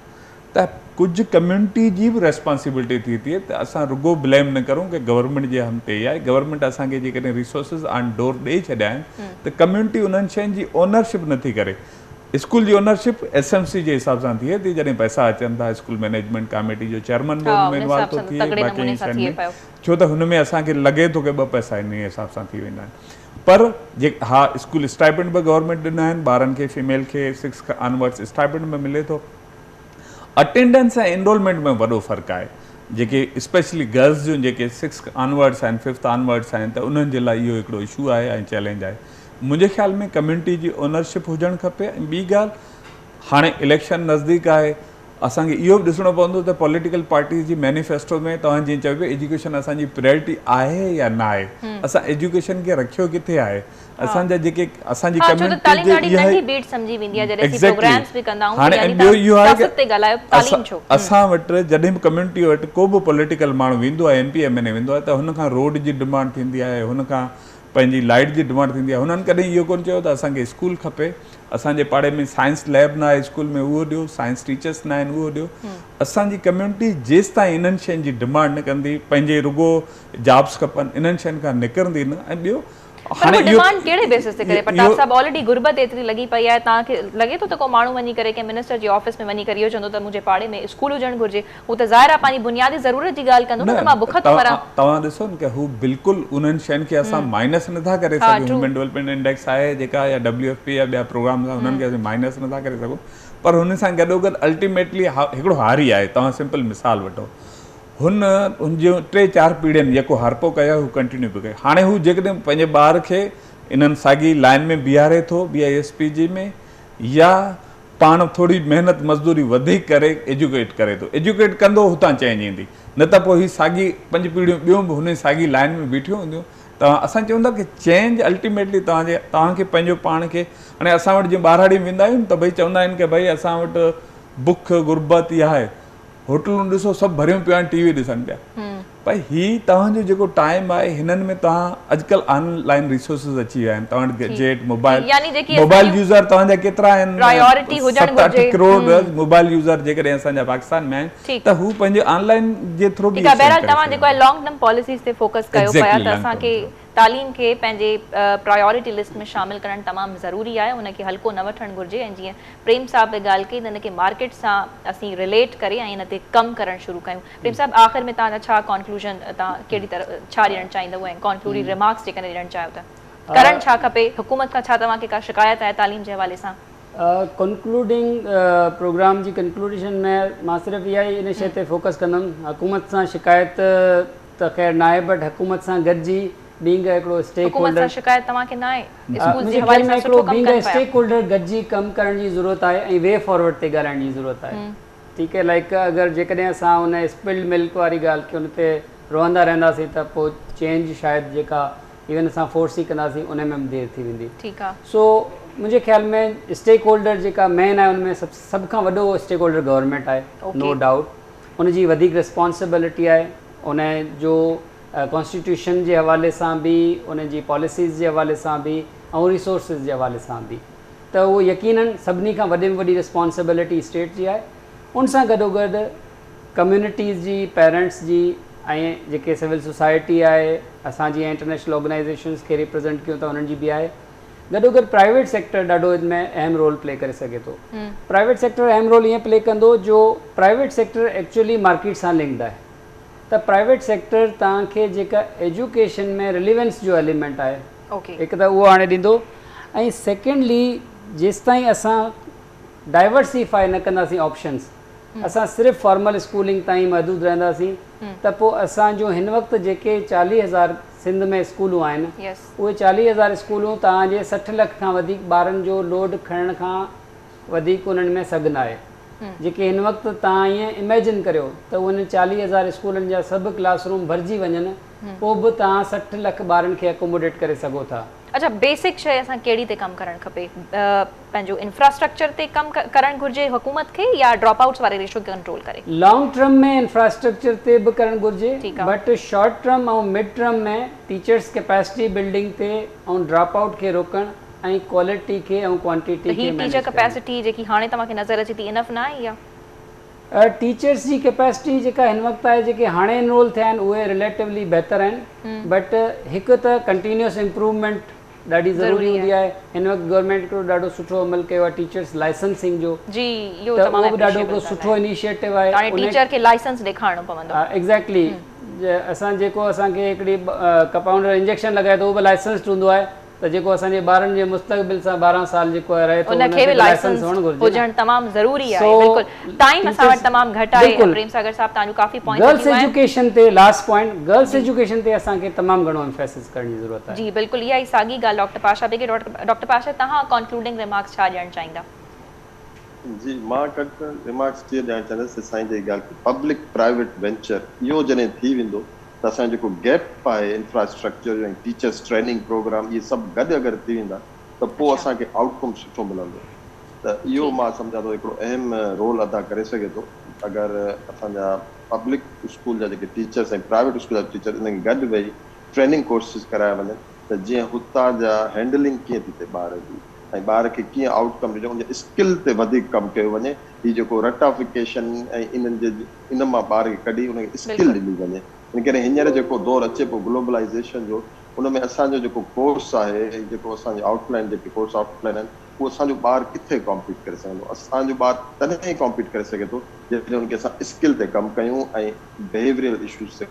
त त कुछ कम्युनिटी जी भी रेस्पॉन्सिबिलिटी थी थी त असां रुगो ब्लेम न करूं कि गवर्नमेंट जे हम ते आहे। गवर्नमेंट असांखे जेकॾहिं रिसोर्सिस ऑन डोर ॾेई छॾिया आहिनि त कम्युनिटी उन्हनि शयुनि जी ओनरशिप नथी करे। स्कूल जी ओनरशिप SMC जे हिसाब सां थिए थी, जॾहिं पैसा अचनि था स्कूल मैनेजमेंट कमेटी जो चेयरमैन बि हुन में इन्वॉल्व थो थिए बाक़ी शयुनि में, छो त हुन में असांखे लॻे थो कि 2 पैसा इन हिसाब सां थी वेंदा आहिनि। पर जे हा स्कूल स्टाइपेंड बि गवर्नमेंट ॾिना आहिनि, ॿारनि खे फीमेल खे 6 ऑनवर्ड्स स्टाइपेंड में मिले थो। अटेंडेंस ऐं एनरोलमेंट में वॾो फ़र्क़ु आहे। जेके स्पेशली गर्ल्स जूं जेके 6 ऑनवर्ड्स आहिनि 5th ऑनवर्ड्स आहिनि त उन्हनि जे लाइ इहो हिकिड़ो इशू आहे ऐं चैलेंज आहे। मुंहिंजे ख़्याल में कम्युनिटी जी ओनरशिप हुजणु खपे। ऐं ॿी ॻाल्हि, हाणे इलेक्शन नज़दीक आहे, असांखे इहो बि ॾिसणो पवंदो त पॉलिटिकल पार्टीज़ जी मैनिफेस्टो में तव्हां जीअं चयो पिया एजुकेशन असांजी प्रायोरिटी आहे या न आहे, असां एजुकेशन खे रखियो किथे आहे। असांजा जेके असांजी असां वटि जॾहिं बि कम्युनिटी वटि को बि पॉलिटिकल माण्हू वेंदो आहे MP MLA वेंदो आहे त हुनखां रोड जी डिमांड थींदी आहे, हुनखां पंहिंजी लाइट जी डिमांड थींदी आहे। हुननि कॾहिं इहो कोन चयो त असांखे स्कूल खपे, असांजे पाड़े में साइंस लैब न आहे स्कूल में उहो ॾियो, साइंस टीचर्स न आहिनि उहो ॾियो। असांजी कम्युनिटी जेसि ताईं इन्हनि शयुनि जी डिमांड न कंदी, पंहिंजे रुगो जॉब्स खपनि इन्हनि शयुनि खां निकिरंदी न। ऐं ॿियो हाणे डिमांड कहिड़े बेसिस ते करे प्रताप साहब ऑलरेडी गुरबत एतिरी लॻी पई आहे, तव्हांखे लॻे थो त को माण्हू वञी करे कंहिं मिनिस्टर जे ऑफिस में वञी करे इहो चवंदो त मुंहिंजे पाड़े में स्कूल हुजणु घुरिजे, हू त ज़ाहिर आहे पंहिंजी बुनियादी ज़रूरत जी ॻाल्हि कंदो न, त मां बुख थो मरां। तव्हां ॾिसो न कि हू बिल्कुलु उन्हनि शयुनि खे असां माइनस नथा करे सघूं। ह्यूमन डेवलपमेंट इंडेक्स आहे जेका या WFP या ॿिया प्रोग्राम आहे हुननि खे असीं माइनस नथा करे सघूं, पर हुन सां गॾोगॾु अल्टीमेटली हिकिड़ो हारी आहे। तव्हां सिंपल मिसाल वठो, हुनजो 3-4 पीढ़ियुनि जेको हरपो कयो हू कंटिन्यू पियो कयो। हाणे हू जेकॾहिं पंहिंजे ॿार खे इन्हनि साॻी लाइन में बीहारे थो BISP जी में, या पाण थोरी महिनत मज़दूरी वधीक करे एजुकेट करे थो, एजुकेट कंदो हुतां चेंज ईंदी, न त पोइ हीअ साॻी 5 पीढ़ियूं ॿियूं बि हुन साॻी लाइन में बीठियूं हूंदियूं। तव्हां असां चऊं था कि चेंज अल्टीमेटली तव्हांखे पंहिंजो पाण खे, हाणे असां वटि जीअं ॿारहाड़ी वेंदा आहियूं त भई चवंदा आहिनि कि भई असां वटि बुख गुरबत इहा आहे, होटलूं ॾिसो सभु भरियूं पिया आहिनि, TV ॾिसनि पिया। भई हीअ तव्हांजो जेको टाइम आहे हिननि में तव्हां अॼुकल्ह ऑनलाइन रिसोर्सिस अची विया आहिनि, तव्हां गैजेट मोबाइल यूज़र तव्हांजा केतिरा आहिनि, 7-8 करोड़ मोबाइल यूज़र जेकॾहिं असांजा पाकिस्तान में आहिनि त हू पंहिंजे ऑनलाइन जे थ्रू बि तव्हां जेको आहे लॉन्ग टर्म पॉलिसीज़ ते फोकस कयो पिया त असांखे तालीम खे पंहिंजे प्रायोरिटी लिस्ट में शामिल करणु तमामु ज़रूरी आहे, उनखे हल्को न वठणु घुरिजे। ऐं जीअं प्रेम साहब बि ॻाल्हि कई त हिनखे मार्केट सां असीं रिलेट करे ऐं हिन ते कमु करणु शुरू कयूं। प्रेम साहब आख़िर में तव्हांजा छा कॉन्क्लूजन, तव्हां कहिड़ी तरह छा ॾियणु चाहींदव ऐं कॉन्क्लूडिव रिमार्क्स जेकॾहिं ॾियणु चाहियो त करणु छा खपे, हुकूमत खां छा तव्हांखे का शिकायत आहे तालीम जे हवाले सां? कंक्लूडिंग प्रोग्राम जी कंक्लूडिशन में मां सिर्फ़ु इहा ई इन शइ ते फोकस कंदुमि, हुकूमत सां शिकायत त ख़ैर न आहे, बट हुकूमत सां गॾिजी बीइंग हिकिड़ो स्टेक होल्डर शिकायत तव्हांखे न आहे, स्टेक होल्डर गॾिजी कमु करण जी ज़रूरत आहे ऐं वे फॉरवर्ड ते ॻाल्हाइण जी ज़रूरत आहे। ठीकु आहे, लाइक अगरि जेकॾहिं असां हुन स्पिल्ड मिल्क वारी ॻाल्हि खे हुन ते रहंदा रहंदासीं त पोइ चेंज शायदि जेका इवन असां फोर्स ई कंदासीं उन में बि देरि थी वेंदी। ठीकु आहे, सो मुंहिंजे ख़्याल में स्टेक होल्डर जेका मेन आहे उनमें सभ खां वॾो स्टेक होल्डर गवर्नमेंट आहे, नो डाउट। उनजी वधीक रिस्पॉन्सिबिलिटी आहे, उन जो कॉन्स्टिट्यूशन जे हवाले सां बि, उनजी पॉलिसीज़ जे हवाले सां बि ऐं रिसोर्सिस जे हवाले सां बि, त उहो यकीनन सभिनी खां वॾे में वॾी रिस्पॉन्सिबिलिटी स्टेट जी आहे। उन सां गॾोगॾु कम्यूनिटीज़ जी, पेरेंट्स जी ऐं जेके सिविल सोसाइटी आहे, असां जीअं इंटरनेशनल ऑर्गेनाइज़ेशन्स खे रिप्रेज़ेंट कयूं था उन्हनि जी बि आहे। गॾोगॾु प्राइवेट सेक्टर ॾाढो इन में अहम रोल प्ले करे सघे थो। प्राइवेट सेक्टर अहम रोल ईअं प्ले कंदो जो प्राइवेट सेक्टर एक्चुअली मार्केट सां लिंक्ड आहे, त प्राइवेट सेक्टर तव्हांखे जेका एजुकेशन में रिलेवेंस जो एलिमेंट आहे हिकु त उहो आणे ॾींदो, ऐं सेकेंडली जेसि ताईं असां डाइवर्सिफाई न कंदासीं ऑप्शन्स, असां सिर्फ़ु फॉर्मल स्कूलिंग ताईं महदूद रहंदासीं त पोइ असांजो हिन वक़्तु जेके 40,000 सिंध में स्कूलूं आहिनि, उहे 40,000 स्कूलूं तव्हांजे 60 लख खां वधीक ॿारनि जो लोड खणण खां वधीक उन्हनि में सघन आहे। जेके हिन वक़्तु तव्हां ईअं इमेजिन करियो त उन 40,000 स्कूलनि जा सभु क्लासरूम भरिजी वञनि, पोइ बि तव्हां 60 लख ॿारनि खे अकोमोडेट करे सघो था। अच्छा, बेसिक शइ असां कहिड़ी ते कमु करणु खपे? पंहिंजो इंफ्रास्ट्रक्चर ते कमु करणु घुरिजे हुकूमत खे, या ड्रॉप आउट्स वारे रेशो खे कंट्रोल करे? लॉन्ग टर्म में इंफ्रास्ट्रक्चर ते बि करणु घुरिजे, बट शॉर्ट टर्म ऐं मिड टर्म में टीचर्स कैपेसिटी बिल्डिंग ते ऐं ड्रॉप आउट खे रोकणु ऐं क्वालिटी खे ऐं क्वांटिटी खे। टीचर कैपेसिटी जेकी हाणे तव्हांखे नज़र अचे थी इनफ न आहे या? टीचर्स जी कैपेसिटी जेका हिन वक़्तु आहे जेके हाणे इनरोल थिया आहिनि उहे रिलेटिवली बहितर आहिनि, बट हिकु त कंटिन्यूअस इम्प्रूवमेंट ॾाढी ज़रूरी हूंदी आहे। हिन वक़्तु गवर्नमेंट हिकिड़ो ॾाढो सुठो अमल कयो आहे टीचर्स लाइसेंसिंग जो, जी इहो त तमामु उहो बि ॾाढो हिकिड़ो सुठो इनिशिएटिव आहे। हाणे टीचर खे लाइसेंस ॾेखारणो पवंदो। एग्ज़ैक्टली, असां जेको असांखे हिकिड़ी कंपाउंडर इंजेक्शन लॻाए थो उहो बि लाइसेंस्ड हूंदो आहे, त जेको असांजे ॿारनि जे मुस्तक़बिल सां 12 साल जेको आहे रहे थो उनखे बि लाइसेंस हुजणु तमामु ज़रूरी आहे। बिल्कुलु टाइम असां वटि तमामु घटि आहे। प्रेम सागर साहब तव्हांजो काफ़ी पॉइंट गर्ल्स एजुकेशन ते लास्ट पॉइंट, गर्ल्स एजुकेशन ते असांखे तमामु घणो एम्फेसिस करण जी ज़रूरत आहे। जी बिल्कुलु, इहा ई साॻी ॻाल्हि डॉक्टर पाशा बि। डॉक्टर पाशा तव्हां कंक्लूडिंग रिमार्क्स छा ॾियणु चाहींदा? जी मां रिमार्क्स कीअं ॾियणु चाहींदुसि साईं जी ॻाल्हि पब्लिक प्राइवेट वेंचर इहो जॾहिं थी वेंदो त असांजो जेको गैप आहे इंफ्रास्ट्रक्चर ऐं टीचर्स ट्रेनिंग प्रोग्राम इहे सभु गॾु अगरि थी वेंदा त पोइ असांखे आउटकम सुठो मिलंदो। त इहो मां सम्झां थो हिकिड़ो अहम रोल अदा करे सघे थो अगरि असांजा पब्लिक स्कूल जा जेके टीचर्स ऐं प्राइवेट स्कूल जा टीचर इन्हनि गॾु वेही ट्रेनिंग कोर्सिस कराया वञनि त जीअं हुतां जा हैंडलिंग कीअं थी थिए ॿार जी ऐं ॿार खे कीअं आउटकम ॾिनो उनजे स्किल ते वधीक कमु कयो वञे। हीउ जेको रटाफिकेशन ऐं इन मां ॿार खे कढी उनखे स्किल ॾिनी वञे। इन करे हींअर जेको दौरु अचे पियो ग्लोबलाइज़ेशन जो उन में असांजो जेको कोर्स आहे जेको असांजो आउटलाइन जेके कोर्स आउटलाइन आहिनि उहो असांजो ॿारु किथे कॉम्पीट करे सघंदो। असांजो ॿारु तॾहिं ई कॉम्पीट करे सघे थो जॾहिं हुनखे असां स्किल ते कमु कयूं ऐं बिहेवियरल इशूज़ ते।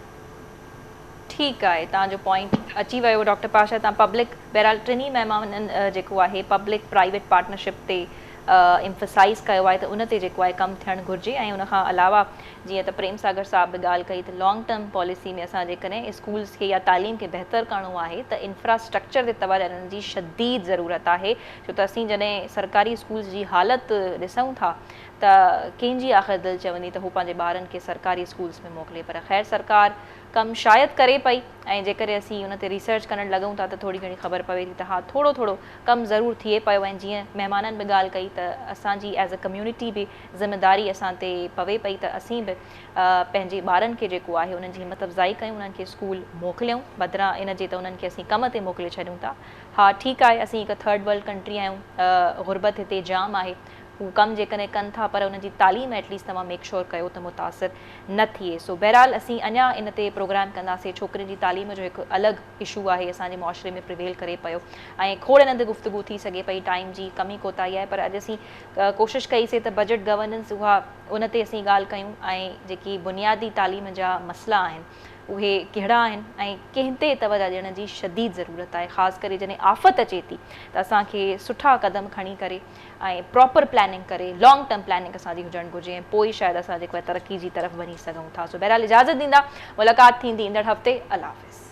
ठीकु आहे, तव्हांजो पॉइंट अची वियो डॉक्टर पाशा। तव्हां पब्लिक बहरहाल टिनी महिमाननि जेको आहे पब्लिक प्राइवेट पार्टनरशिप ते एम्फसाइज़ कयो आहे त उन ते जेको आहे कमु थियणु घुरिजे। ऐं उनखां अलावा जीअं त प्रेम सागर साहब बि ॻाल्हि कई त लॉन्ग टर्म पॉलिसी में असां जेकॾहिं स्कूल्स खे या तालीम खे बहितर करिणो आहे त इंफ्रास्ट्रक्चर ते तवजो ॾियण जी शदीद ज़रूरत आहे। छो त असीं जॾहिं सरकारी स्कूल्स जी हालति ॾिसूं था त कंहिंजी आख़िर दिलि चवंदी त हू पंहिंजे ॿारनि खे सरकारी स्कूल्स में मोकिले, पर ख़ैर सरकार कमु शायदि करे पई ऐं जेकॾहिं असीं उन ते रिसर्च करणु लॻूं था त थोरी घणी ख़बर पवे थी त हा थोरो थोरो कमु ज़रूरु थिए पियो। ऐं जीअं महिमाननि बि ॻाल्हि कई त असांजी एज़ अ कम्यूनिटी बि ज़िमेदारी असां ते पवे पई त असीं बि पंहिंजे ॿारनि खे जेको आहे उन्हनि जी हिमत अफ़ज़ाई कयूं, उन्हनि खे स्कूल मोकिलियूं बदिरां इन जे त उन्हनि खे असीं कम ते मोकिले छॾियूं था। हा ठीकु आहे, असीं हिकु थर्ड वर्ल्ड कंट्री आहियूं, गुरबत हिते जाम आहे, हू कमु जेकॾहिं कनि था पर उन्हनि जी तालीम एटलीस्ट तव्हां मेक श्योर कयो त मुतासिर न थिए। सो बहरहाल असीं अञा इन ते प्रोग्राम कंदासीं। छोकिरियुनि जी तालीम जो हिकु अलॻि इशू आहे असांजे मुआशरे में प्रिवेल करे पियो ऐं खोड़ हिन ते गुफ़्तगू थी सघे पई, टाइम जी कमी कोताही आहे, पर अॼु असीं कोशिशि कईसीं त बजट गवर्नेंस उहा उन ते असीं ॻाल्हि कयूं ऐं जेकी बुनियादी तालीम जा मसइला आहिनि उहे कहिड़ा आहिनि ऐं कंहिं ते तवजो ॾियण जी शदीद ज़रूरत आहे। ख़ासि करे जॾहिं आफ़त अचे थी त असांखे सुठा क़दम खणी करे ऐं प्रॉपर प्लैनिंग करे लॉन्ग टर्म प्लैनिंग असांजी हुजणु घुरिजे ऐं पोइ शायदि असां जेको आहे तरक़ी जी तरफ़ वञी सघूं था। सो बहरहाल इजाज़त ॾींदा, मुलाक़ात थींदी ईंदड़ हफ़्ते। अल्लाह हाफ़िज़।